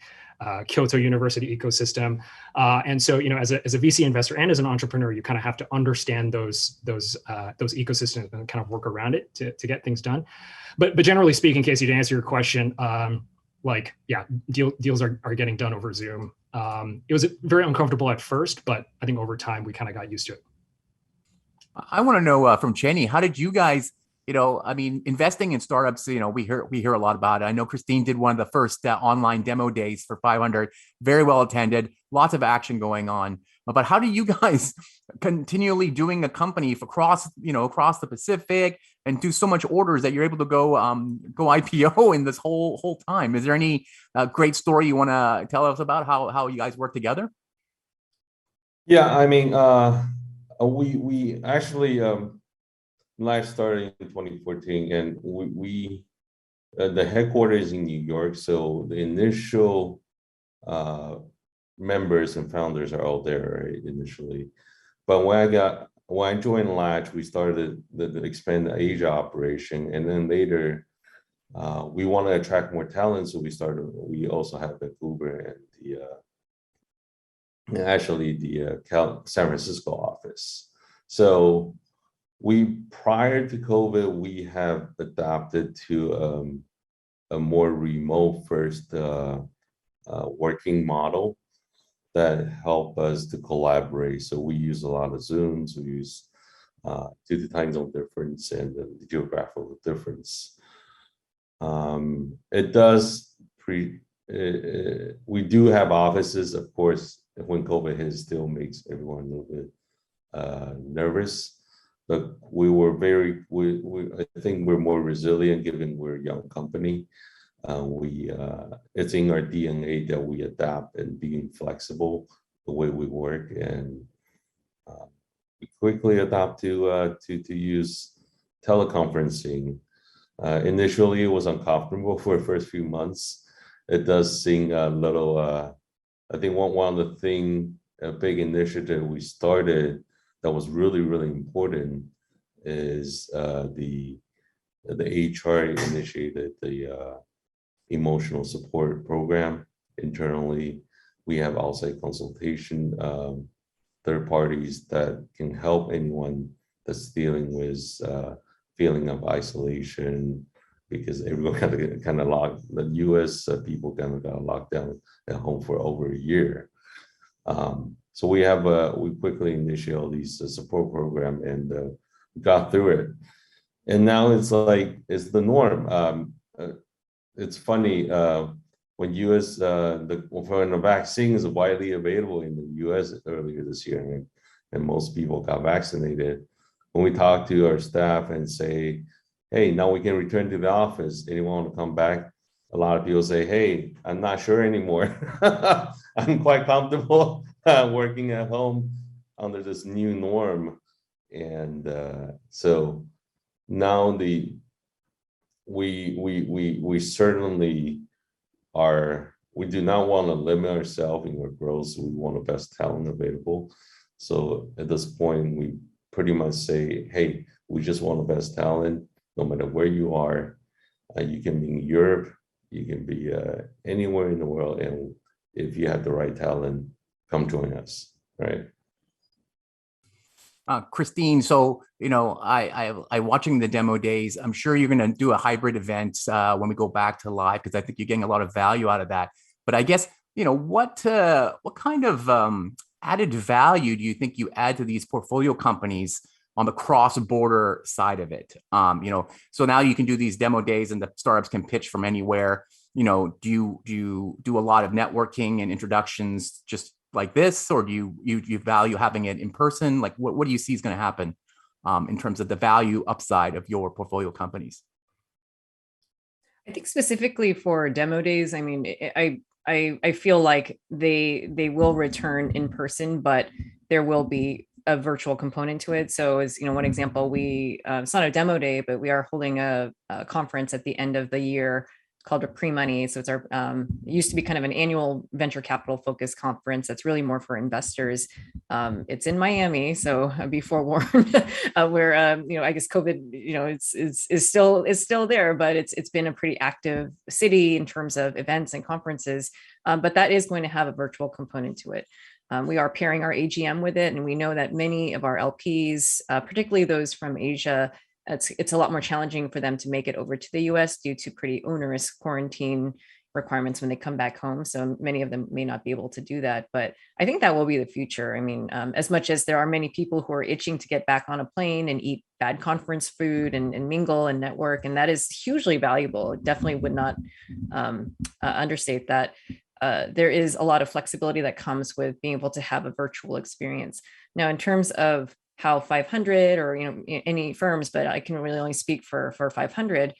Kyoto University ecosystem. And so, as a VC investor and as an entrepreneur, you kind of have to understand those ecosystems and kind of work around it to get things done. But generally speaking, Casey, to answer your question, deals are getting done over Zoom. It was very uncomfortable at first, but I think over time we kind of got used to it. I want to know from Cheney, how did you guys, investing in startups, we hear a lot about it. I know Christine did one of the first online demo days for 500, very well attended, lots of action going on. But how do you guys continually doing a company across the Pacific and do so much orders that you're able to go IPO in this whole time? Is there any great story you want to tell us about how you guys work together? Yeah, I mean, we actually Latch started in 2014, and we the headquarters in New York. So the initial members and founders are all there, right, initially. But when I joined Latch, we started the expand the Asia operation, and then later we want to attract more talent, so we also have Vancouver and actually the San Francisco office. So prior to COVID, we have adapted to a more remote first working model that help us to collaborate. So we use a lot of Zooms, we use due to time zone difference and the geographical difference. It does we do have offices, of course, when COVID hit, still makes everyone a little bit nervous. But I think we're more resilient given we're a young company. It's in our DNA that we adapt and being flexible the way we work, and we quickly adapt to use teleconferencing. Initially, it was uncomfortable for the first few months. It does seem a little. I think one of the a big initiative we started that was really important is the HR initiated the emotional support program internally. We have outside consultation, third parties that can help anyone that's dealing with feeling of isolation, because everyone kind of locked. The U.S. People kind of got locked down at home for over a year. So we quickly initiated all these support program and got through it. And now it's the norm. It's funny when U.S. when the vaccine is widely available in the U.S. earlier this year, and most people got vaccinated. When we talk to our staff and say, "Hey, now we can return to the office. Anyone want to come back?" A lot of people say, "Hey, I'm not sure anymore. I'm quite comfortable working at home under this new norm." And so now we certainly are. We do not want to limit ourselves in our growth. So we want the best talent available. So at this point, we pretty much say, "Hey, we just want the best talent, no matter where you are. You can be in Europe, you can be anywhere in the world, and if you have the right talent, come join us." Right. Christine, so I watching the demo days. I'm sure you're going to do a hybrid event when we go back to live, because I think you're getting a lot of value out of that. But I guess what kind of added value do you think you add to these portfolio companies on the cross-border side of it? So now you can do these demo days, and the startups can pitch from anywhere. Do you do a lot of networking and introductions just like this, or do you value having it in person? Like, what do you see is going to happen in terms of the value upside of your portfolio companies? I think specifically for demo days, I mean, I feel like they will return in person, but there will be a virtual component to it. So as one example, it's not a demo day, but we are holding a conference at the end of the year called a pre-money. So it's our it used to be kind of an annual venture capital focused conference that's really more for investors. It's in Miami, so be forewarned. Where I guess COVID is still there, but it's been a pretty active city in terms of events and conferences. But that is going to have a virtual component to it. We are pairing our AGM with it, and we know that many of our LPs, particularly those from Asia, it's a lot more challenging for them to make it over to the US due to pretty onerous quarantine requirements when they come back home. So many of them may not be able to do that, but I think that will be the future. I mean, as much as there are many people who are itching to get back on a plane and eat bad conference food and mingle and network, and that is hugely valuable. Definitely would not understate that. There is a lot of flexibility that comes with being able to have a virtual experience. Now, in terms of how 500 or any firms, but I can really only speak for 500,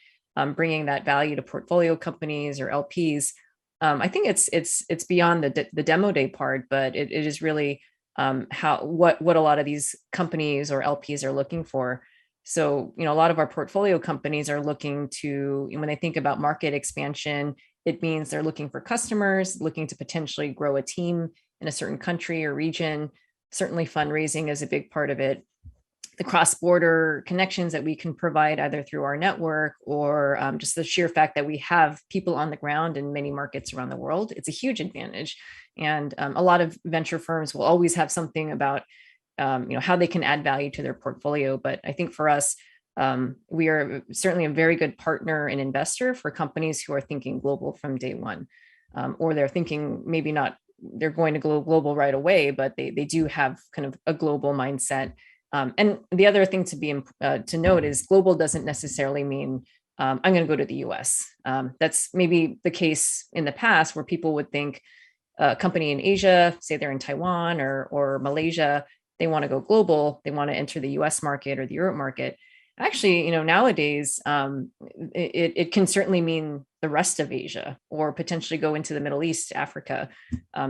bringing that value to portfolio companies or LPs. I think it's beyond the demo day part, but it is really what a lot of these companies or LPs are looking for. So a lot of our portfolio companies are looking to, when they think about market expansion, it means they're looking for customers, looking to potentially grow a team in a certain country or region. Certainly fundraising is a big part of it. the cross-border connections that we can provide either through our network or just the sheer fact that we have people on the ground in many markets around the world, it's a huge advantage. And a lot of venture firms will always have something about how they can add value to their portfolio. But I think for us, we are certainly a very good partner and investor for companies who are thinking global from day one, or they're thinking maybe not, they're going to go global right away, but they do have kind of a global mindset. And the other thing to note is global doesn't necessarily mean I'm going to go to the US. That's maybe the case in the past where people would think a company in Asia, say they're in Taiwan or Malaysia, they want to go global, they want to enter the US market or the Europe market. Actually, nowadays, it can certainly mean the rest of Asia or potentially go into the Middle East, Africa.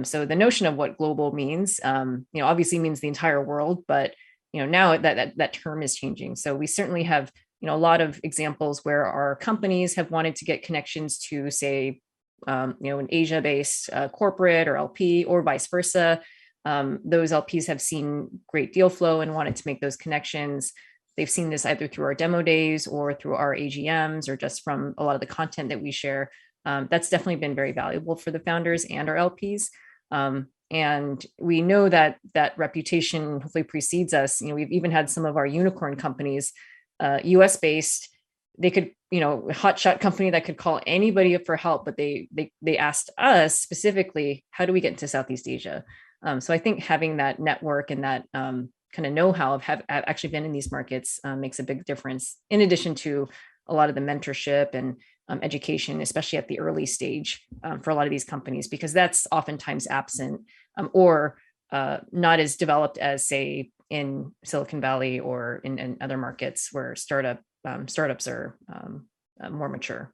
So the notion of what global means, obviously means the entire world, but now that term is changing. So we certainly have a lot of examples where our companies have wanted to get connections to, say, an Asia-based corporate or LP, or vice versa. Those LPs have seen great deal flow and wanted to make those connections. They've seen this either through our demo days or through our AGMs or just from a lot of the content that we share. That's definitely been very valuable for the founders and our LPs. And we know that reputation hopefully precedes us. We've even had some of our unicorn companies, US based, they could, hotshot company that could call anybody up for help, but they asked us specifically, how do we get into Southeast Asia? So I think having that network and that kind of know-how of have actually been in these markets makes a big difference, in addition to a lot of the mentorship and education, especially at the early stage for a lot of these companies, because that's oftentimes absent or not as developed as, say, in Silicon Valley or in other markets where startups are more mature.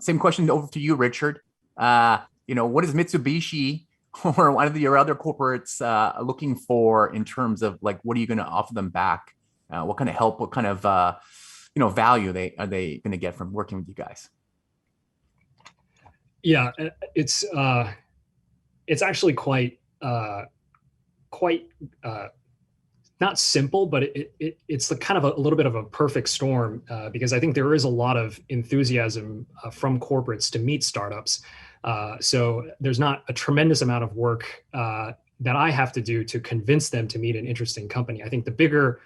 Same question over to you, Richard. What is Mitsubishi or one of your other corporates looking for in terms of what are you going to offer them back? What kind of help, what kind of value are they going to get from working with you guys? Yeah, it's actually quite not simple, but it's the kind of a little bit of a perfect storm because I think there is a lot of enthusiasm from corporates to meet startups. So there's not a tremendous amount of work that I have to do to convince them to meet an interesting company. I think the bigger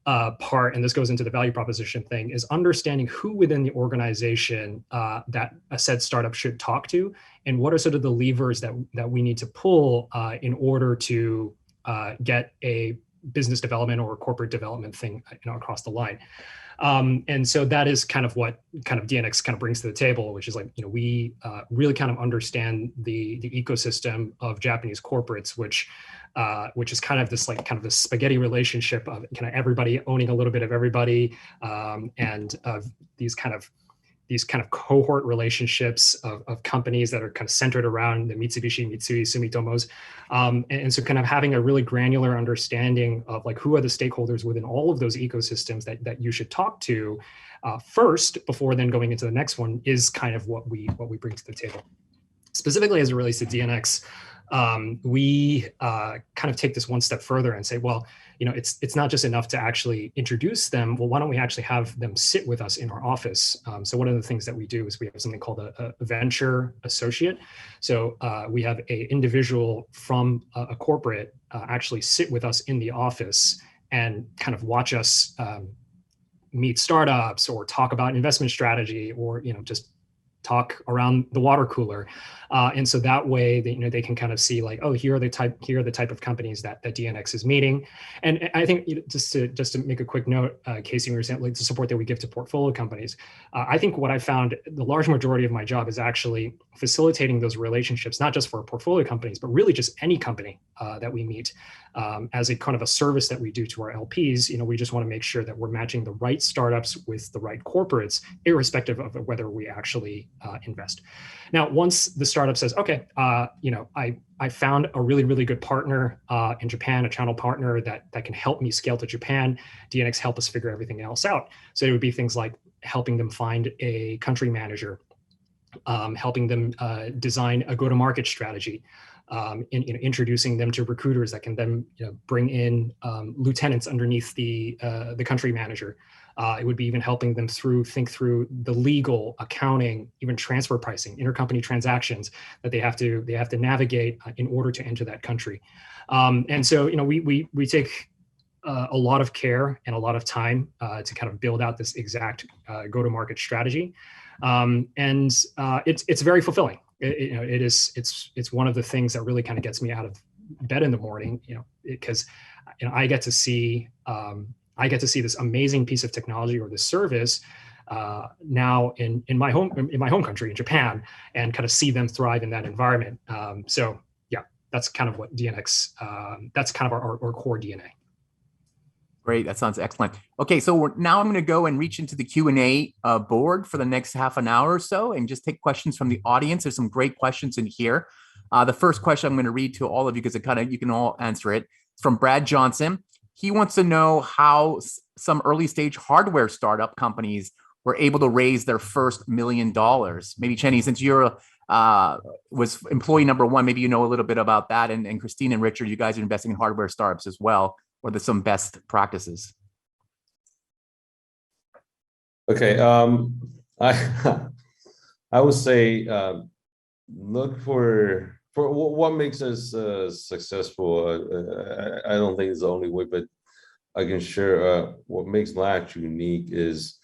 part, and this goes into the value proposition thing, is understanding who within the organization that a said startup should talk to, and what are sort of the levers that we need to pull in order to get a business development or corporate development thing across the line. And so that is kind of what kind of DNX kind of brings to the table, which is we really kind of understand the ecosystem of Japanese corporates, which is kind of this this spaghetti relationship of kind of everybody owning a little bit of everybody, and these kind of cohort relationships of companies that are kind of centered around the Mitsubishi, Mitsui, Sumitomos. And so kind of having a really granular understanding of who are the stakeholders within all of those ecosystems that you should talk to first before then going into the next one is kind of what we bring to the table. Specifically as it relates to DNX, we kind of take this one step further and say, well, it's not just enough to actually introduce them. Well, why don't we actually have them sit with us in our office? So one of the things that we do is we have something called a venture associate. So we have an individual from a corporate actually sit with us in the office and kind of watch us meet startups or talk about investment strategy or just talk around the water cooler, and so that way they can kind of see here are the type of companies that DNX is meeting. And I think just to make a quick note, Casey, we were saying the support that we give to portfolio companies. I think what I found the large majority of my job is actually facilitating those relationships, not just for portfolio companies, but really just any company that we meet as a kind of a service that we do to our LPs. We just want to make sure that we're matching the right startups with the right corporates, irrespective of whether we actually invest. Now, once the startup says, okay, I found a really, really good partner in Japan, a channel partner that can help me scale to Japan, DNX help us figure everything else out. So it would be things like helping them find a country manager, helping them design a go-to-market strategy, introducing them to recruiters that can then bring in lieutenants underneath the country manager. It would be even helping them think through the legal, accounting, even transfer pricing, intercompany transactions that they have to navigate in order to enter that country. And so we take a lot of care and a lot of time to kind of build out this exact go-to-market strategy, and it's very fulfilling. It's one of the things that really kind of gets me out of bed in the morning, because I get to see this amazing piece of technology or this service now in my home country, in Japan, and kind of see them thrive in that environment. So yeah, that's kind of what DNX. That's kind of our core DNA. Great, that sounds excellent. Okay, so now I'm going to go and reach into the Q&A board for the next half an hour or so and just take questions from the audience. There's some great questions in here. The first question I'm going to read to all of you because you can all answer it. It's from Brad Johnson. He wants to know how some early stage hardware startup companies were able to raise their first $1 million. Maybe Cheney, since you're was employee number one, maybe you know a little bit about that. And Christine and Richard, you guys are investing in hardware startups as well. What are some best practices? Okay, I would say look for what makes us successful. I don't think it's the only way, but I can share what makes Latch unique is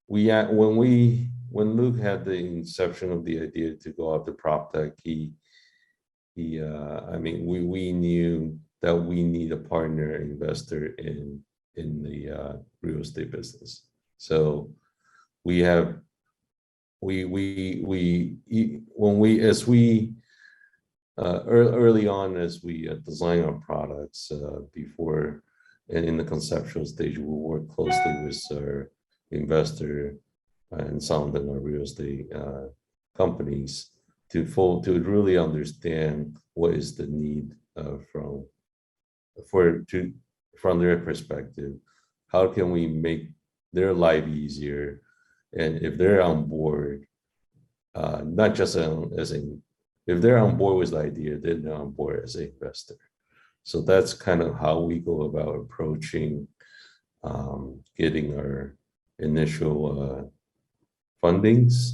when Luke had the inception of the idea to go after prop tech, we knew that we need a partner investor in the real estate business. So early on as we design our products before and in the conceptual stage, we work closely with our investor and some of them are real estate companies to really understand what is the need from their perspective. How can we make their life easier? And if they're on board, not just if they're on board with the idea, then they're on board as an investor. So that's kind of how we go about approaching getting our initial fundings,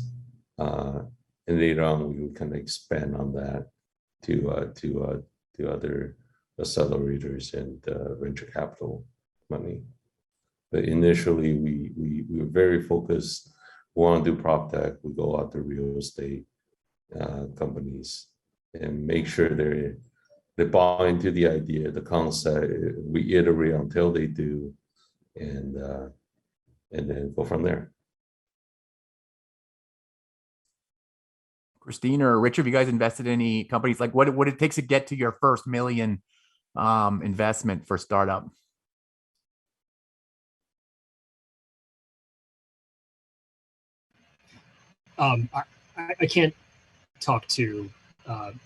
and later on we will kind of expand on that to other accelerators and venture capital money. But initially, we were very focused. We want to do prop tech. We go out to real estate companies and make sure they buy into the idea, the concept. We iterate until they do, and then go from there. Christine or Richard, have you guys invested in any companies? Like what it takes to get to your first $1 million investment for startup? I can't talk to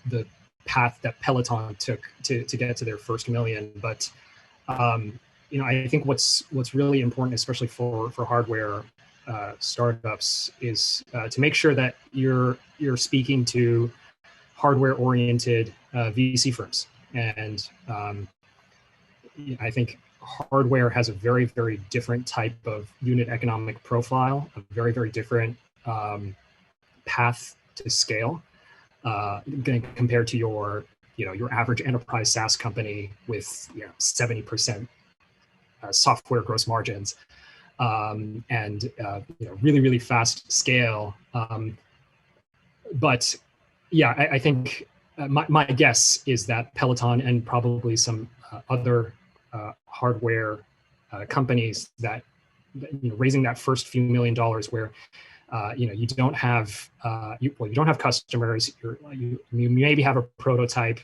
the path that Peloton took to get to their first $1 million, but I think what's really important, especially for hardware startups, is to make sure that you're speaking to hardware-oriented VC firms, and I think hardware has a very, very different type of unit economic profile, a very, very different path to scale compared to your average enterprise SaaS company with 70% software gross margins, and really, really fast scale. But yeah, I think my guess is that Peloton and probably some other hardware companies that raising that first few $1 million where you don't have customers, you maybe have a prototype,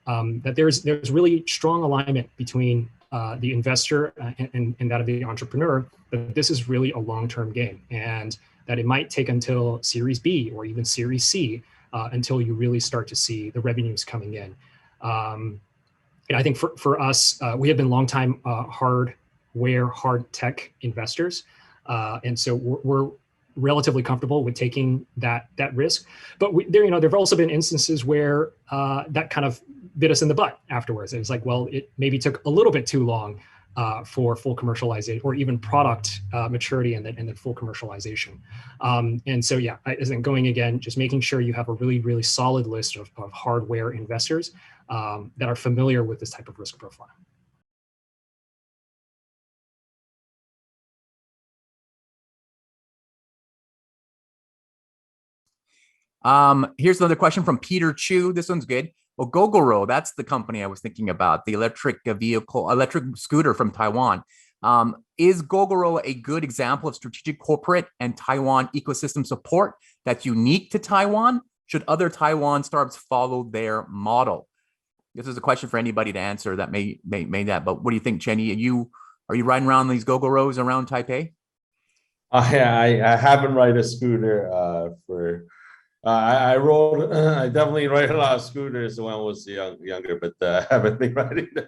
that there's really strong alignment between the investor and that of the entrepreneur, that this is really a long-term game, and that it might take until Series B or even Series C until you really start to see the revenues coming in. And I think for us, we have been longtime hard tech investors, and so we're relatively comfortable with taking that risk. But there've also been instances where that kind of bit us in the butt afterwards. It was like, well, it maybe took a little bit too long for full commercialization or even product maturity and then full commercialization. And so, yeah, I think going again, just making sure you have a really, really solid list of hardware investors that are familiar with this type of risk profile. Here's another question from Peter Chu. This one's good. Well, Gogoro, that's the company I was thinking about, the electric scooter from Taiwan. Is Gogoro a good example of strategic corporate and Taiwan ecosystem support that's unique to Taiwan? Should other Taiwan startups follow their model? This is a question for anybody to answer that may that. But what do you think, Cheney? Are you riding around these Gogoros around Taipei? I haven't ride a scooter I definitely ride a lot of scooters when I was younger, but I haven't been riding them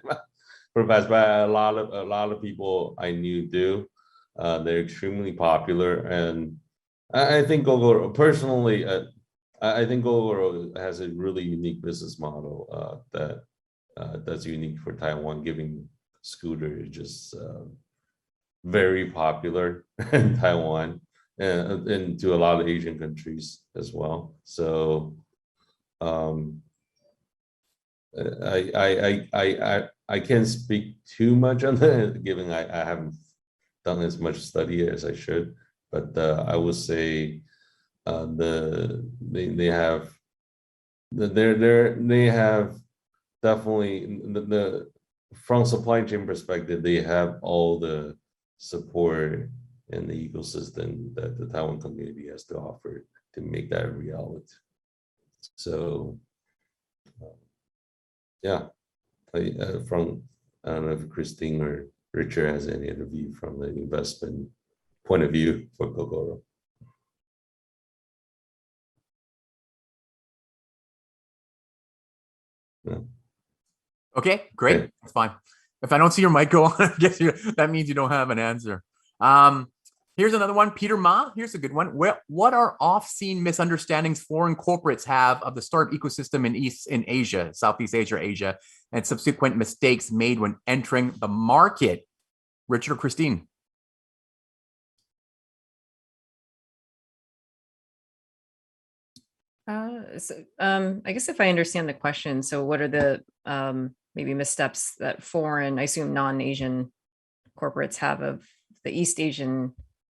for the past. But a lot of people I knew do. They're extremely popular, and I think Gogoro personally. I think Gogoro has a really unique business model that's unique for Taiwan. Giving scooter is just very popular in Taiwan. And to a lot of Asian countries as well. So I can't speak too much on that, given I haven't done as much study as I should. But I would say they have definitely the from supply chain perspective, they have all the support and the ecosystem that the Taiwan community has to offer to make that a reality. So, yeah, I don't know if Christine or Richard has any other view from the investment point of view for Gogoro. No. Okay, great. Okay. That's fine. If I don't see your mic go on, I guess that means you don't have an answer. Here's another one, Peter Ma. Here's a good one. What are off-scene misunderstandings foreign corporates have of the startup ecosystem in Asia, Southeast Asia, and subsequent mistakes made when entering the market? Richard or Christine? I guess if I understand the question, so what are the maybe missteps that foreign, I assume non-Asian corporates have of the East Asian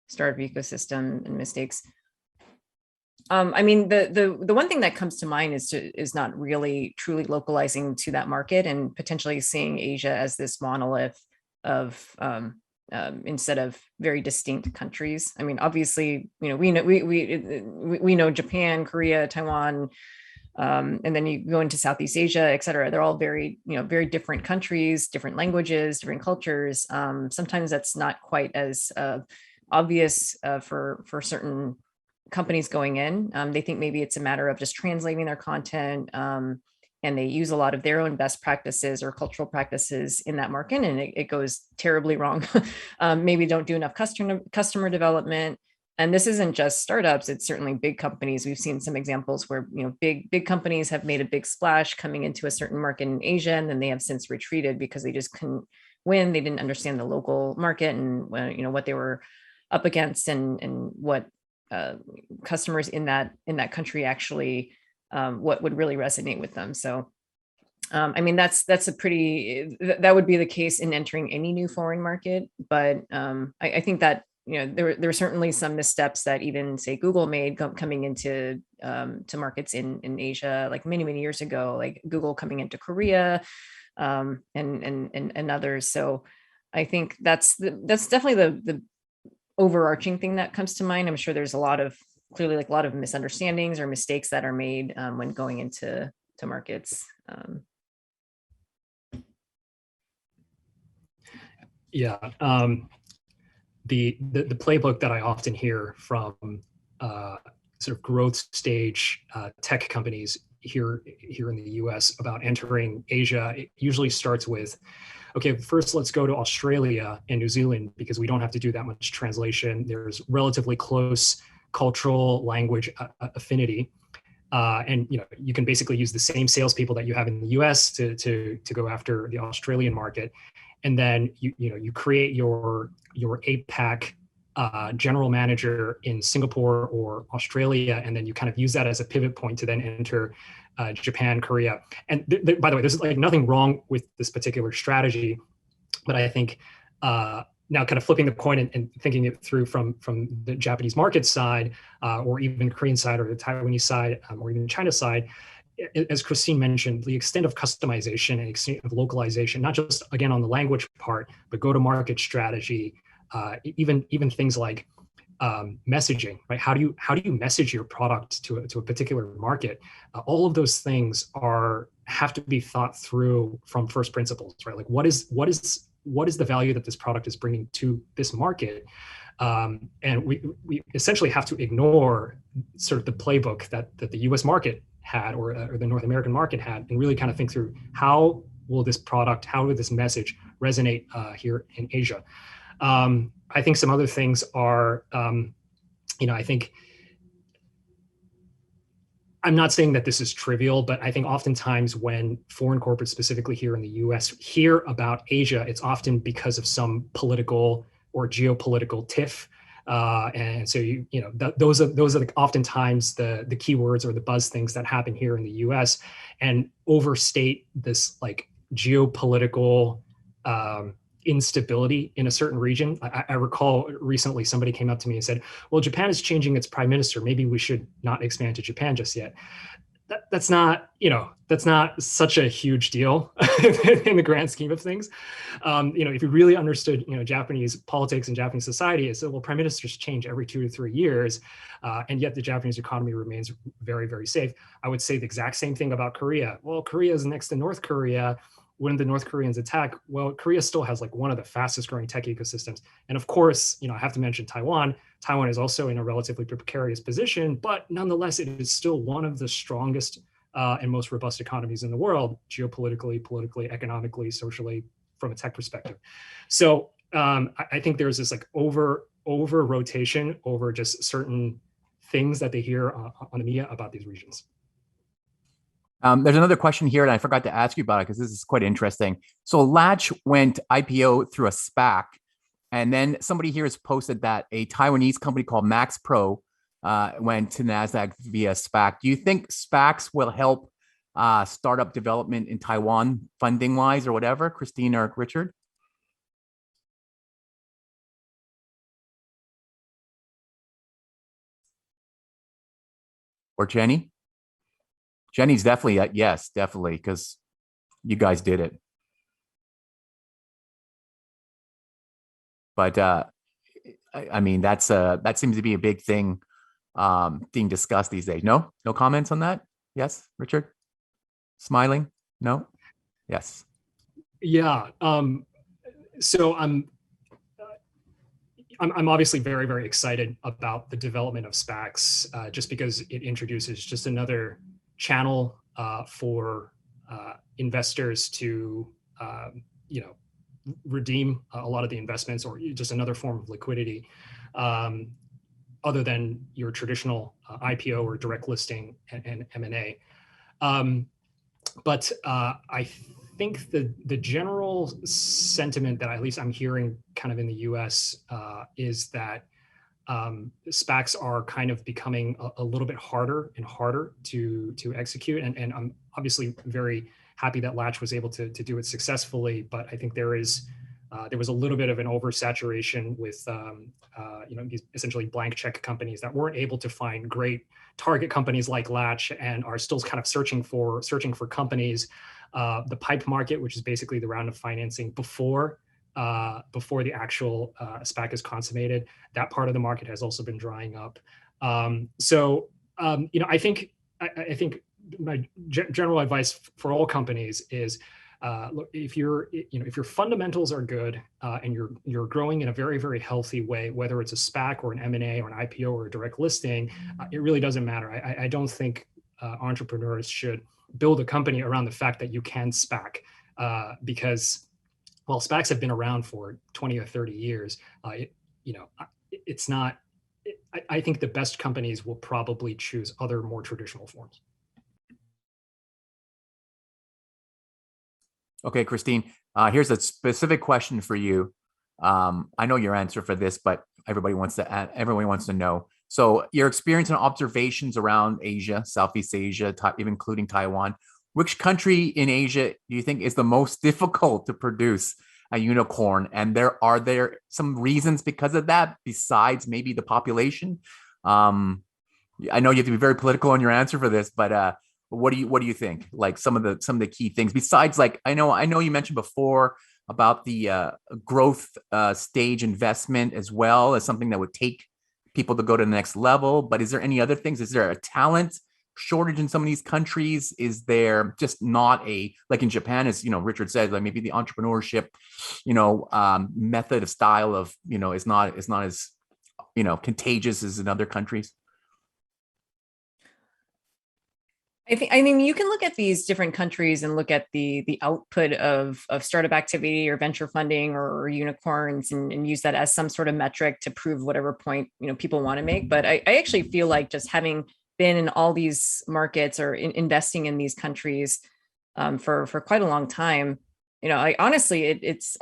startup ecosystem and mistakes? I mean, the one thing that comes to mind is not really truly localizing to that market and potentially seeing Asia as this monolith of instead of very distinct countries. I mean, obviously, we know Japan, Korea, Taiwan, and then you go into Southeast Asia, et cetera. They're all very, very different countries, different languages, different cultures. Sometimes that's not quite as obvious for certain companies going in. They think maybe it's a matter of just translating their content, and they use a lot of their own best practices or cultural practices in that market, and it goes terribly wrong. Maybe don't do enough customer development. And this isn't just startups, it's certainly big companies. We've seen some examples where big companies have made a big splash coming into a certain market in Asia, and then they have since retreated because they just couldn't win. They didn't understand the local market and what they were up against and what customers in that country actually what would really resonate with them. So I mean, that would be the case in entering any new foreign market. But I think that there are certainly some missteps that even say Google made coming into to markets in Asia, like many years ago, like Google coming into Korea and others. So I think that's definitely the overarching thing that comes to mind. I'm sure there's a lot of misunderstandings or mistakes that are made when going into markets. Yeah. The playbook that I often hear from sort of growth stage tech companies here in the US about entering Asia, it usually starts with, okay, first let's go to Australia and New Zealand because we don't have to do that much translation. There's relatively close cultural language affinity. And you can basically use the same salespeople that you have in the U.S. to go after the Australian market, and then you create your APAC general manager in Singapore or Australia, and then you kind of use that as a pivot point to then enter Japan, Korea. And by the way, there's like nothing wrong with this particular strategy, but I think now kind of flipping the coin and thinking it through from the Japanese market side, or even Korean side, or the Taiwanese side, or even China side, as Christine mentioned, the extent of customization and extent of localization, not just again on the language part, but go-to-market strategy, even things like messaging, right? How do you message your product to a particular market? All of those things have to be thought through from first principles, right? Like what is the value that this product is bringing to this market? And we essentially have to ignore sort of the playbook that the U.S. market had, or the North American market had, and really kind of think through how will this message resonate here in Asia. I think some other things are, I think, I'm not saying that this is trivial, but I think oftentimes when foreign corporates, specifically here in the US, hear about Asia, it's often because of some political or geopolitical tiff. And so those are oftentimes the keywords or the buzz things that happen here in the US, and overstate this like geopolitical instability in a certain region. I recall recently somebody came up to me and said, well, Japan is changing its prime minister. Maybe we should not expand to Japan just yet. That's not such a huge deal in the grand scheme of things. If you really understood, Japanese politics and Japanese society, is well, prime ministers change every 2 to 3 years, and yet the Japanese economy remains very, very safe. I would say the exact same thing about Korea. Well, Korea is next to North Korea. When the North Koreans attack, well, Korea still has like one of the fastest growing tech ecosystems. And of course, I have to mention Taiwan. Taiwan is also in a relatively precarious position, but nonetheless, it is still one of the strongest and most robust economies in the world, geopolitically, politically, economically, socially, from a tech perspective. So I think there's this like over rotation over just certain things that they hear on the media about these regions. There's another question here, and I forgot to ask you about it because this is quite interesting. So Latch went IPO through a SPAC, and then somebody here has posted that a Taiwanese company called Max Pro went to NASDAQ via SPAC. Do you think SPACs will help startup development in Taiwan funding-wise or whatever? Christine or Richard? Or Cheney? Jenny's definitely yes, definitely, because you guys did it. But I mean, that seems to be a big thing being discussed these days. No comments on that? Yes, Richard? Smiling? No? Yes. Yeah. So I'm obviously very, very excited about the development of SPACs, just because it introduces just another channel for investors to redeem a lot of the investments, or just another form of liquidity other than your traditional IPO or direct listing and M&A. But I think the general sentiment that at least I'm hearing kind of in the US is that SPACs are kind of becoming a little bit harder and harder to execute. And I'm obviously very happy that Latch was able to do it successfully, but I think there was a little bit of an oversaturation with these essentially blank check companies that weren't able to find great target companies like Latch, and are still kind of searching for companies. The PIPE market, which is basically the round of financing before the actual SPAC is consummated, that part of the market has also been drying up. I think my general advice for all companies is, look, if your fundamentals are good and you're growing in a very, very healthy way, whether it's a SPAC or an M&A or an IPO or a direct listing, it really doesn't matter. I don't think entrepreneurs should build a company around the fact that you can SPAC, because while SPACs have been around for 20 or 30 years, it's not. I think the best companies will probably choose other more traditional forms. Okay, Christine, here's a specific question for you. I know your answer for this, but everybody wants to know. So your experience and observations around Asia, Southeast Asia, even including Taiwan, which country in Asia do you think is the most difficult to produce a unicorn? And are there some reasons because of that besides maybe the population? I know you have to be very political in your answer for this, but what do you think? Like some of the key things besides, like, I know you mentioned before about the growth stage investment as well as something that would take people to go to the next level. But is there any other things? Is there a talent shortage in some of these countries? Is there just not like in Japan, as Richard said, like maybe the entrepreneurship, method of style of, is not as, contagious as in other countries? I mean, you can look at these different countries and look at the output of startup activity or venture funding or unicorns and use that as some sort of metric to prove whatever point, people want to make. But I actually feel like just having been in all these markets or investing in these countries for quite a long time, I honestly, it's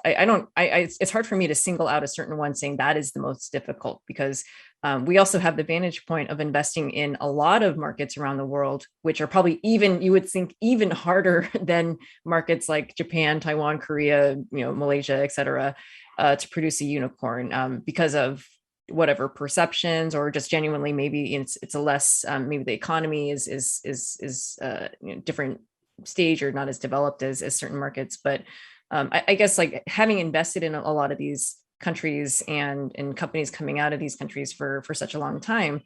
hard for me to single out a certain one saying that is the most difficult, because we also have the vantage point of investing in a lot of markets around the world, which are probably you would think even harder than markets like Japan, Taiwan, Korea, Malaysia, et cetera, to produce a unicorn because of whatever perceptions, or just genuinely maybe it's a less maybe the economy is different stage or not as developed as certain markets. But I guess like having invested in a lot of these countries and companies coming out of these countries for such a long time,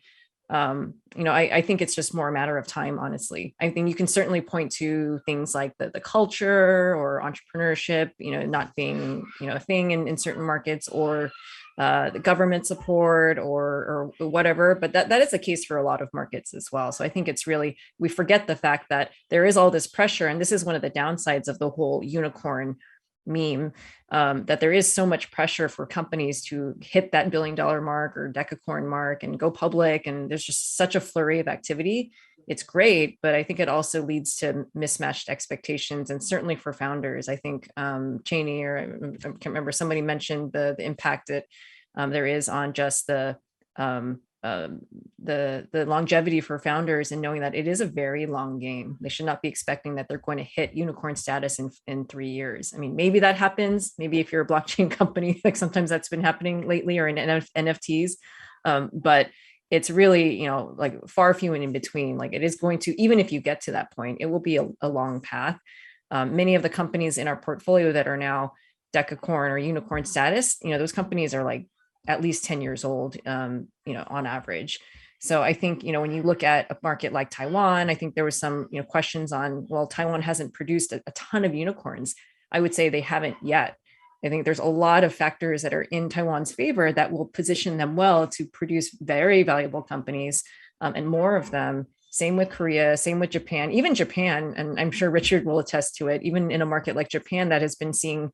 I think it's just more a matter of time, honestly. I think you can certainly point to things like the culture or entrepreneurship, not being, a thing in certain markets, or the government support or whatever, but that is the case for a lot of markets as well. So I think it's really, we forget the fact that there is all this pressure, and this is one of the downsides of the whole unicorn meme, that there is so much pressure for companies to hit that $1 billion mark or decacorn mark and go public. And there's just such a flurry of activity. It's great, but I think it also leads to mismatched expectations. And certainly for founders, I think Cheney, or I can't remember, somebody mentioned the impact that there is on just the longevity for founders, and knowing that it is a very long game. They should not be expecting that they're going to hit unicorn status in 3 years. I mean, maybe that happens. Maybe if you're a blockchain company, like sometimes that's been happening lately, or in NFTs. But it's really, like far few and in between. Like it is going to, even if you get to that point, it will be a long path. Many of the companies in our portfolio that are now decacorn or unicorn status, those companies are like at least 10 years old, on average. So I think, when you look at a market like Taiwan, I think there was some, questions on, well, Taiwan hasn't produced a ton of unicorns. I would say they haven't yet. I think there's a lot of factors that are in Taiwan's favor that will position them well to produce very valuable companies, and more of them. Same with Korea, same with Japan, even Japan. And I'm sure Richard will attest to it, even in a market like Japan that has been seeing,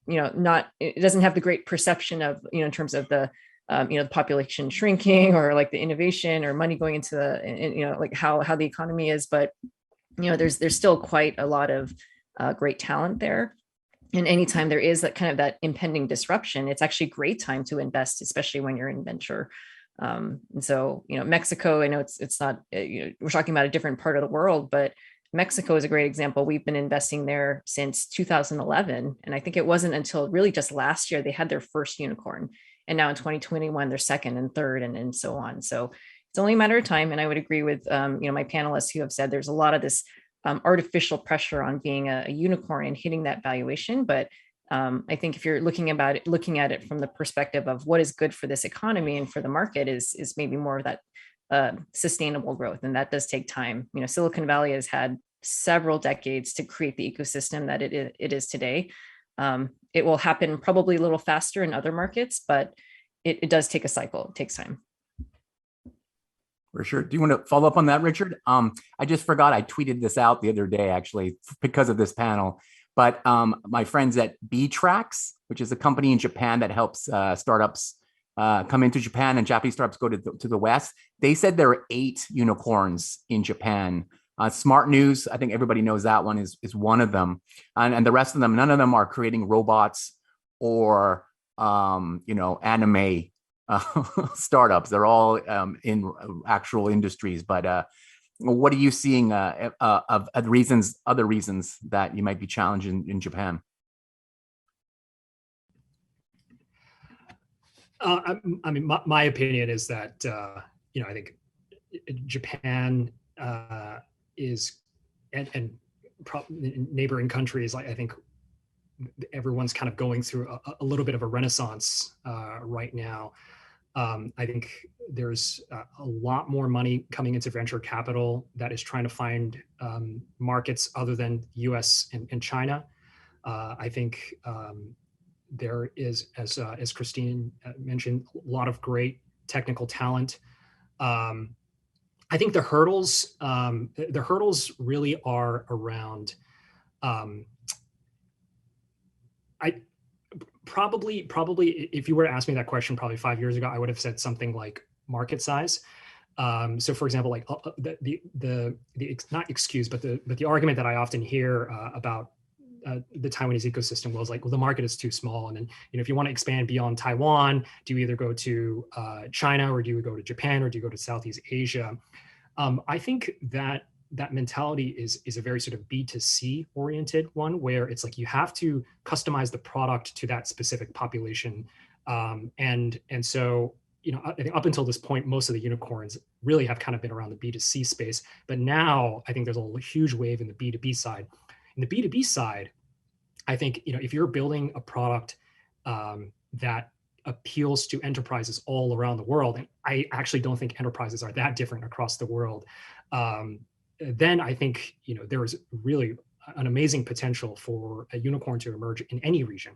it doesn't have the great perception of, in terms of the, the population shrinking, or like the innovation or money going into like how the economy is. But, there's still quite a lot of great talent there. And anytime there is that kind of that impending disruption, it's actually a great time to invest, especially when you're in venture. And so, Mexico, I know it's not, we're talking about a different part of the world, but Mexico is a great example. We've been investing there since 2011. And I think it wasn't until really just last year they had their first unicorn. And now in 2021, they're second and third and so on. So it's only a matter of time. And I would agree with, my panelists who have said there's a lot of this artificial pressure on being a unicorn and hitting that valuation. But I think if you're looking at it from the perspective of what is good for this economy and for the market is maybe more of that sustainable growth. And that does take time. Silicon Valley has had several decades to create the ecosystem that it is today. It will happen probably a little faster in other markets, but it does take a cycle. It takes time. For sure. Do you want to follow up on that, Richard? I just forgot. I tweeted this out the other day, actually, because of this panel. But my friends at B-Tracks, which is a company in Japan that helps startups come into Japan and Japanese startups go to the West. They said there are 8 unicorns in Japan. Smart News, I think everybody knows that one is one of them. And the rest of them, none of them are creating robots or, anime startups. They're all in actual industries. But what are you seeing of other reasons that you might be challenged in Japan? I mean, my opinion is that, I think Japan is, and neighboring countries, like I think everyone's kind of going through a little bit of a renaissance right now. I think there's a lot more money coming into venture capital that is trying to find markets other than US and China. I think there is, as Christine mentioned, a lot of great technical talent. I think the hurdles really are around. I probably, if you were to ask me that question probably 5 years ago, I would have said something like market size. So, for example, like the not excuse, but the argument that I often hear about the Taiwanese ecosystem was like, well, the market is too small, and then if you want to expand beyond Taiwan, do you either go to China, or do you go to Japan, or do you go to Southeast Asia? I think that mentality is a very sort of B2C oriented one, where it's like you have to customize the product to that specific population, and so I think up until this point, most of the unicorns really have kind of been around the B2C space, but now I think there's a huge wave in the B2B side. In the B2B side, I think if you're building a product that appeals to enterprises all around the world, and I actually don't think enterprises are that different across the world, then I think there is really an amazing potential for a unicorn to emerge in any region,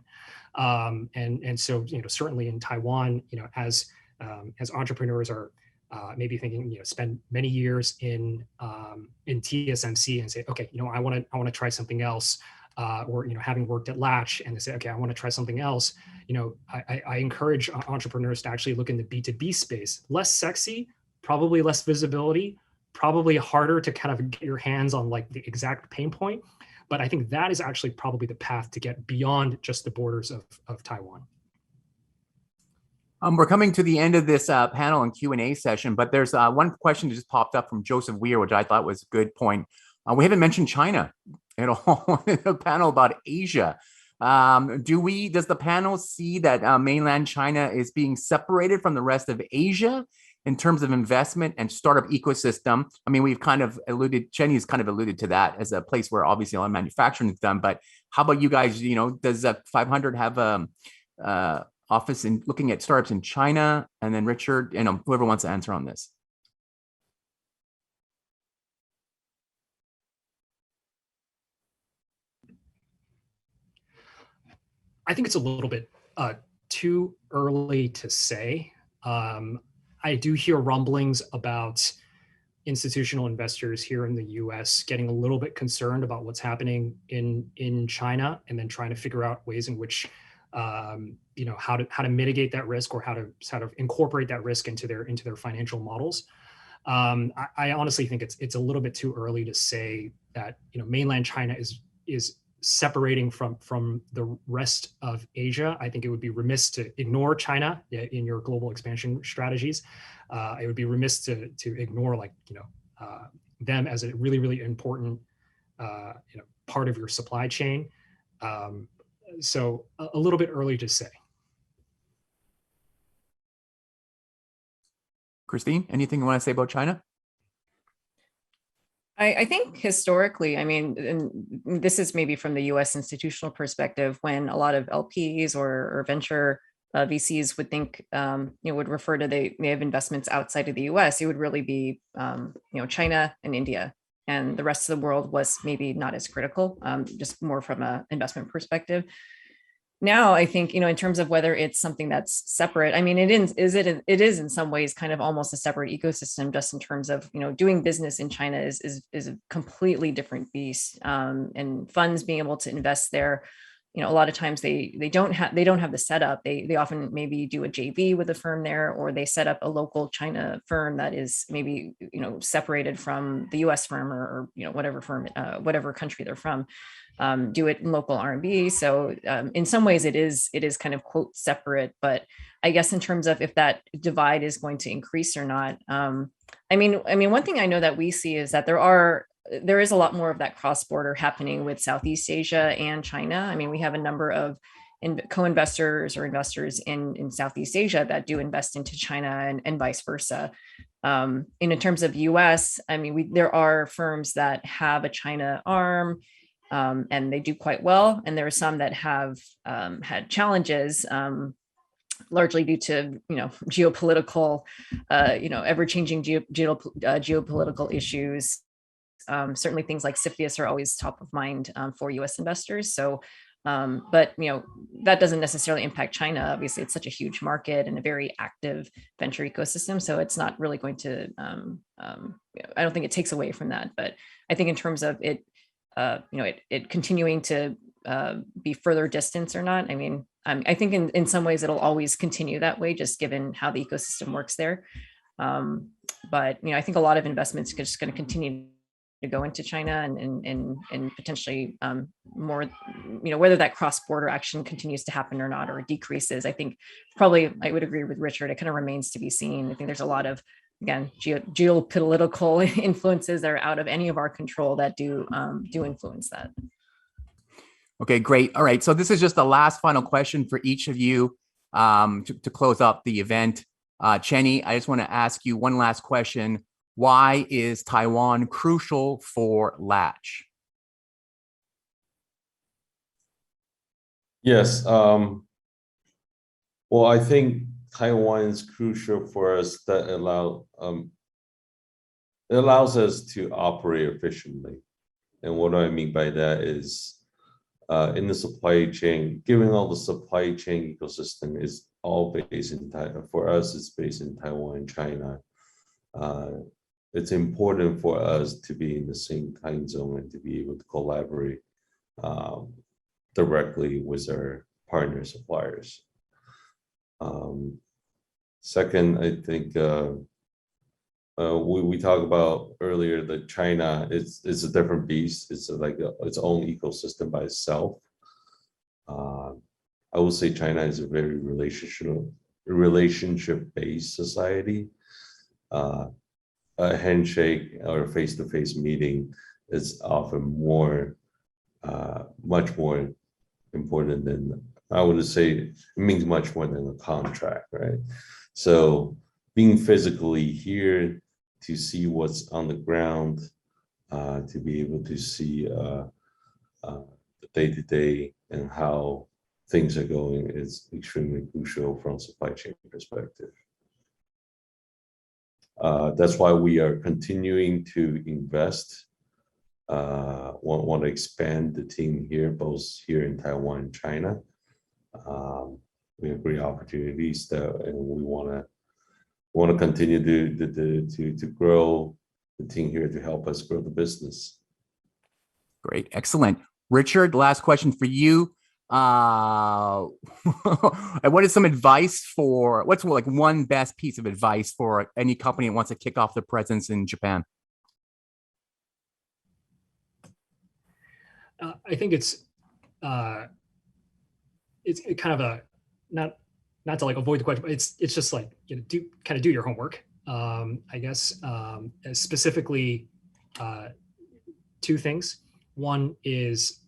and so certainly in Taiwan, as entrepreneurs are maybe thinking, spend many years in TSMC and say, okay, I want to try something else, or having worked at Latch and they say, okay, I want to try something else. I encourage entrepreneurs to actually look in the B2B space. Less sexy, probably less visibility, probably harder to kind of get your hands on like the exact pain point. But I think that is actually probably the path to get beyond just the borders of Taiwan. We're coming to the end of this panel and Q&A session, but there's one question that just popped up from Joseph Weir, which I thought was a good point. We haven't mentioned China at all in the panel about Asia. Does the panel see that mainland China is being separated from the rest of Asia in terms of investment and startup ecosystem? I mean, we've kind of alluded, Cheney's kind of alluded to that as a place where obviously a lot of manufacturing is done, but how about you guys? Does 500 have a office in looking at startups in China? And then Richard, whoever wants to answer on this. I think it's a little bit too early to say. I do hear rumblings about institutional investors here in the US getting a little bit concerned about what's happening in China, and then trying to figure out ways in which how to mitigate that risk, or how to incorporate that risk into their financial models. I honestly think it's a little bit too early to say that mainland China is separating from the rest of Asia. I think it would be remiss to ignore China in your global expansion strategies. It would be remiss to ignore them as a really, really important part of your supply chain. So a little bit early to say. Christine, anything you want to say about China? I think historically, I mean, and this is maybe from the US institutional perspective, when a lot of LPs or venture VCs would think, would refer to they have investments outside of the US, it would really be, China and India. And the rest of the world was maybe not as critical, just more from an investment perspective. Now, I think, in terms of whether it's something that's separate, I mean, it is in some ways kind of almost a separate ecosystem, just in terms of, doing business in China is a completely different beast, and funds being able to invest there a lot of times they don't have the setup. They often maybe do a JV with a firm there, or they set up a local China firm that is maybe separated from the U.S. firm or whatever firm, whatever country they're from. Do it in local RMB. So in some ways it is kind of quote separate, but I guess in terms of if that divide is going to increase or not, I mean, one thing I know that we see is that there is a lot more of that cross-border happening with Southeast Asia and China. I mean, we have a number of co-investors or investors in Southeast Asia that do invest into China and vice versa. In terms of US, I mean, there are firms that have a China arm, and they do quite well. And there are some that have had challenges, largely due to geopolitical, ever-changing geopolitical issues. Certainly things like CFIUS are always top of mind for US investors. So, but that doesn't necessarily impact China. Obviously, it's such a huge market and a very active venture ecosystem. So it's not really going to, I don't think it takes away from that. But I think in terms of it, it continuing to be further distance or not, I mean, I think in some ways it'll always continue that way, just given how the ecosystem works there. But I think a lot of investments are just going to continue to go into China and potentially more, whether that cross-border action continues to happen or not, or decreases. I think probably I would agree with Richard. It kind of remains to be seen. I think there's a lot of, again, geopolitical influences that are out of any of our control that do influence that. Okay, great. All right. So this is just the last final question for each of you to close up the event. Cheney, I just want to ask you one last question. Why is Taiwan crucial for Latch? Yes. Well, I think Taiwan is crucial for us. That it allows us to operate efficiently. And what do I mean by that is in the supply chain, given all the supply chain ecosystem is all based in Taiwan. For us, it's based in Taiwan and China. It's important for us to be in the same time zone and to be able to collaborate directly with our partner suppliers. Second, I think we talked about earlier that China is a different beast. It's like its own ecosystem by itself. I would say China is a very relationship-based society. A handshake or a face-to-face meeting is often much more important than, I would say, it means much more than a contract, right? So being physically here to see what's on the ground, to be able to see the day-to-day and how things are going is extremely crucial from supply chain perspective. That's why we are continuing to invest, want to expand the team here, both here in Taiwan and China. We have great opportunities there, and we want to continue to grow the team here to help us grow the business. Great, excellent. Richard, last question for you. What is some advice what's like one best piece of advice for any company that wants to kick off their presence in Japan? I think it's kind of a not to like avoid the question, but it's just like do your homework. I guess specifically two things. One is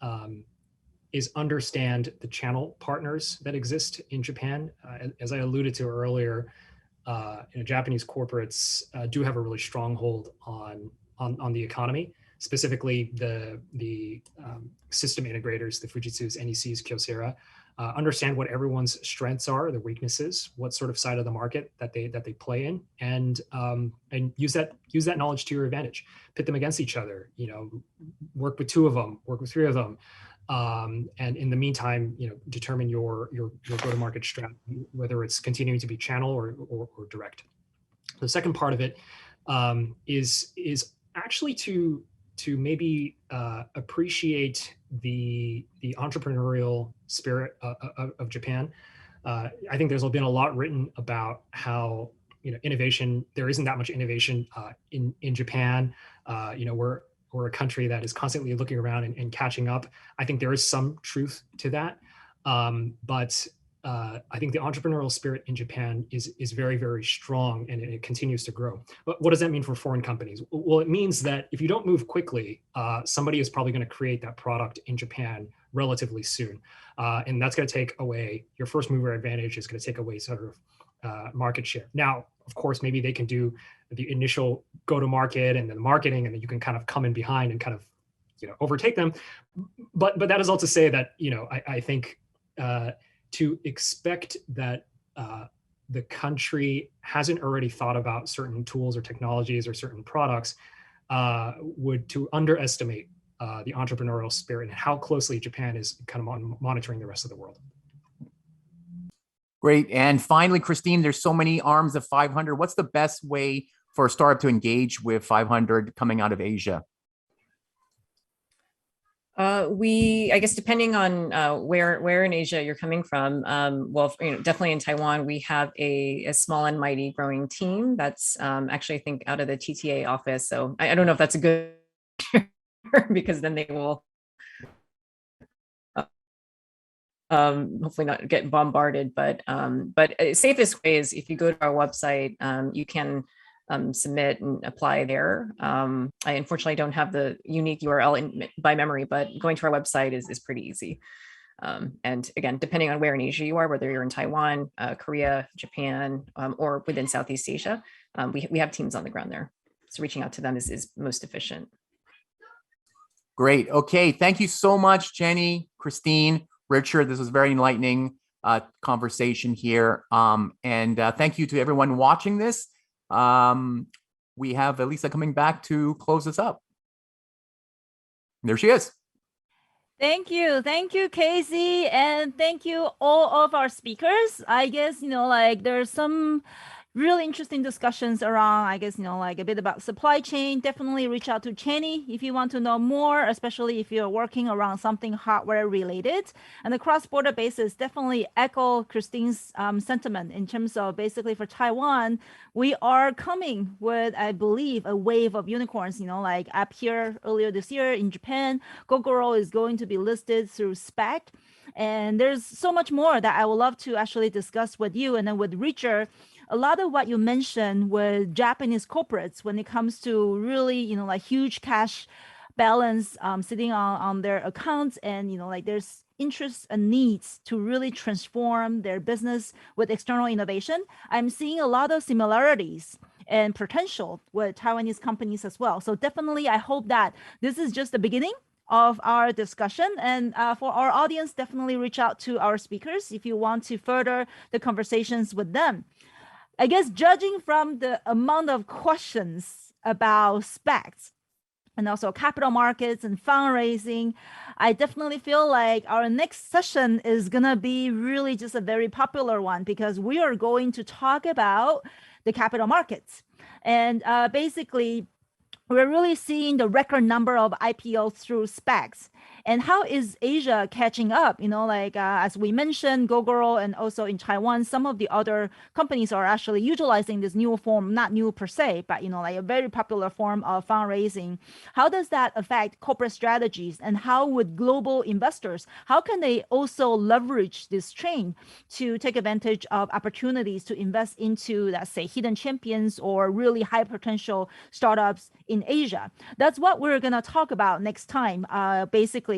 understand the channel partners that exist in Japan. As I alluded to earlier, Japanese corporates do have a really strong hold on the economy, specifically the system integrators, the Fujitsu's, NEC's, Kyocera. Understand what everyone's strengths are, their weaknesses, what sort of side of the market that they play in, and use that knowledge to your advantage. Pit them against each other. Work with two of them, work with three of them. And in the meantime, determine your go-to-market strategy, whether it's continuing to be channel or direct. The second part of it is actually to to maybe appreciate the entrepreneurial spirit of Japan. I think there's been a lot written about how innovation. There isn't that much innovation in Japan. We're a country that is constantly looking around and catching up. I think there is some truth to that, but I think the entrepreneurial spirit in Japan is very, very strong, and it continues to grow. But what does that mean for foreign companies? Well, it means that if you don't move quickly, somebody is probably going to create that product in Japan relatively soon. And that's going to take away your first mover advantage, is going to take away sort of market share. Now, of course, maybe they can do the initial go-to-market and then marketing, and then you can kind of come in behind and kind of overtake them. But that is all to say that I think to expect that the country hasn't already thought about certain tools or technologies or certain products would to underestimate the entrepreneurial spirit and how closely Japan is kind of monitoring the rest of the world. Great. And finally, Christine, there's so many arms of 500. What's the best way for a startup to engage with 500 coming out of Asia? I guess depending on where in Asia you're coming from, definitely in Taiwan, we have a small and mighty growing team that's actually, I think, out of the TTA office. So I don't know if that's a good because then they will hopefully not get bombarded. But safest way is if you go to our website, you can submit and apply there. I unfortunately don't have the unique URL by memory, but going to our website is pretty easy. And again, depending on where in Asia you are, whether you're in Taiwan, Korea, Japan, or within Southeast Asia, we have teams on the ground there. So reaching out to them is most efficient. Great. Okay. Thank you so much, Jenny, Christine, Richard. This was very enlightening conversation here. And thank you to everyone watching this. We have Elisa coming back to close this up. There she is. Thank you, Casey, and thank you all of our speakers. I guess there's some really interesting discussions around, I guess, a bit about supply chain. Definitely reach out to Cheney if you want to know more, especially if you're working around something hardware related. And the cross-border basis, definitely echo Christine's sentiment in terms of basically for Taiwan, we are coming with, I believe, a wave of unicorns, like up here earlier this year in Japan. Gogoro is going to be listed through SPAC. And there's so much more that I would love to actually discuss with you. And then with Richard, a lot of what you mentioned with Japanese corporates when it comes to really, huge cash balance sitting on their accounts, and, there's interests and needs to really transform their business with external innovation. I'm seeing a lot of similarities and potential with Taiwanese companies as well. So definitely, I hope that this is just the beginning of our discussion. And for our audience, definitely reach out to our speakers if you want to further the conversations with them. I guess judging from the amount of questions about SPACs and also capital markets and fundraising, I definitely feel like our next session is going to be really just a very popular one, because we are going to talk about the capital markets. And basically, we're really seeing the record number of IPOs through SPACs. And how is Asia catching up? As we mentioned, Gogoro and also in Taiwan, some of the other companies are actually utilizing this new form, not new per se, but a very popular form of fundraising. How does that affect corporate strategies, and how would global investors, how can they also leverage this trend to take advantage of opportunities to invest into, let's say, hidden champions or really high potential startups in Asia? That's what we're going to talk about next time. Basically,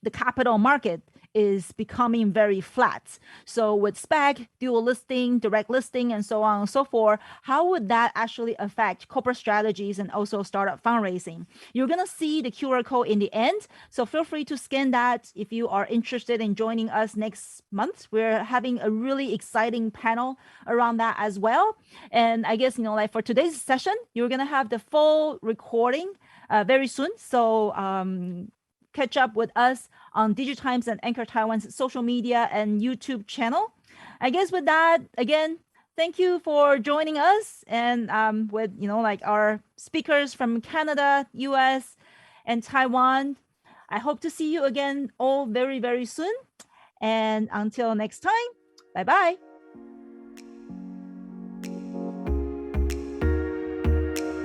the capital market is becoming very flat. So with SPAC, dual listing, direct listing, and so on and so forth, how would that actually affect corporate strategies and also startup fundraising? You're going to see the QR code in the end. So feel free to scan that if you are interested in joining us next month. We're having a really exciting panel around that as well. And I guess, for today's session, you're going to have the full recording very soon. So catch up with us on DIGITIMES and Anchor Taiwan's social media and YouTube channel. I guess with that, again, thank you for joining us, and with like our speakers from Canada, US, and Taiwan. I hope to see you again all very, very soon. And until next time, bye-bye.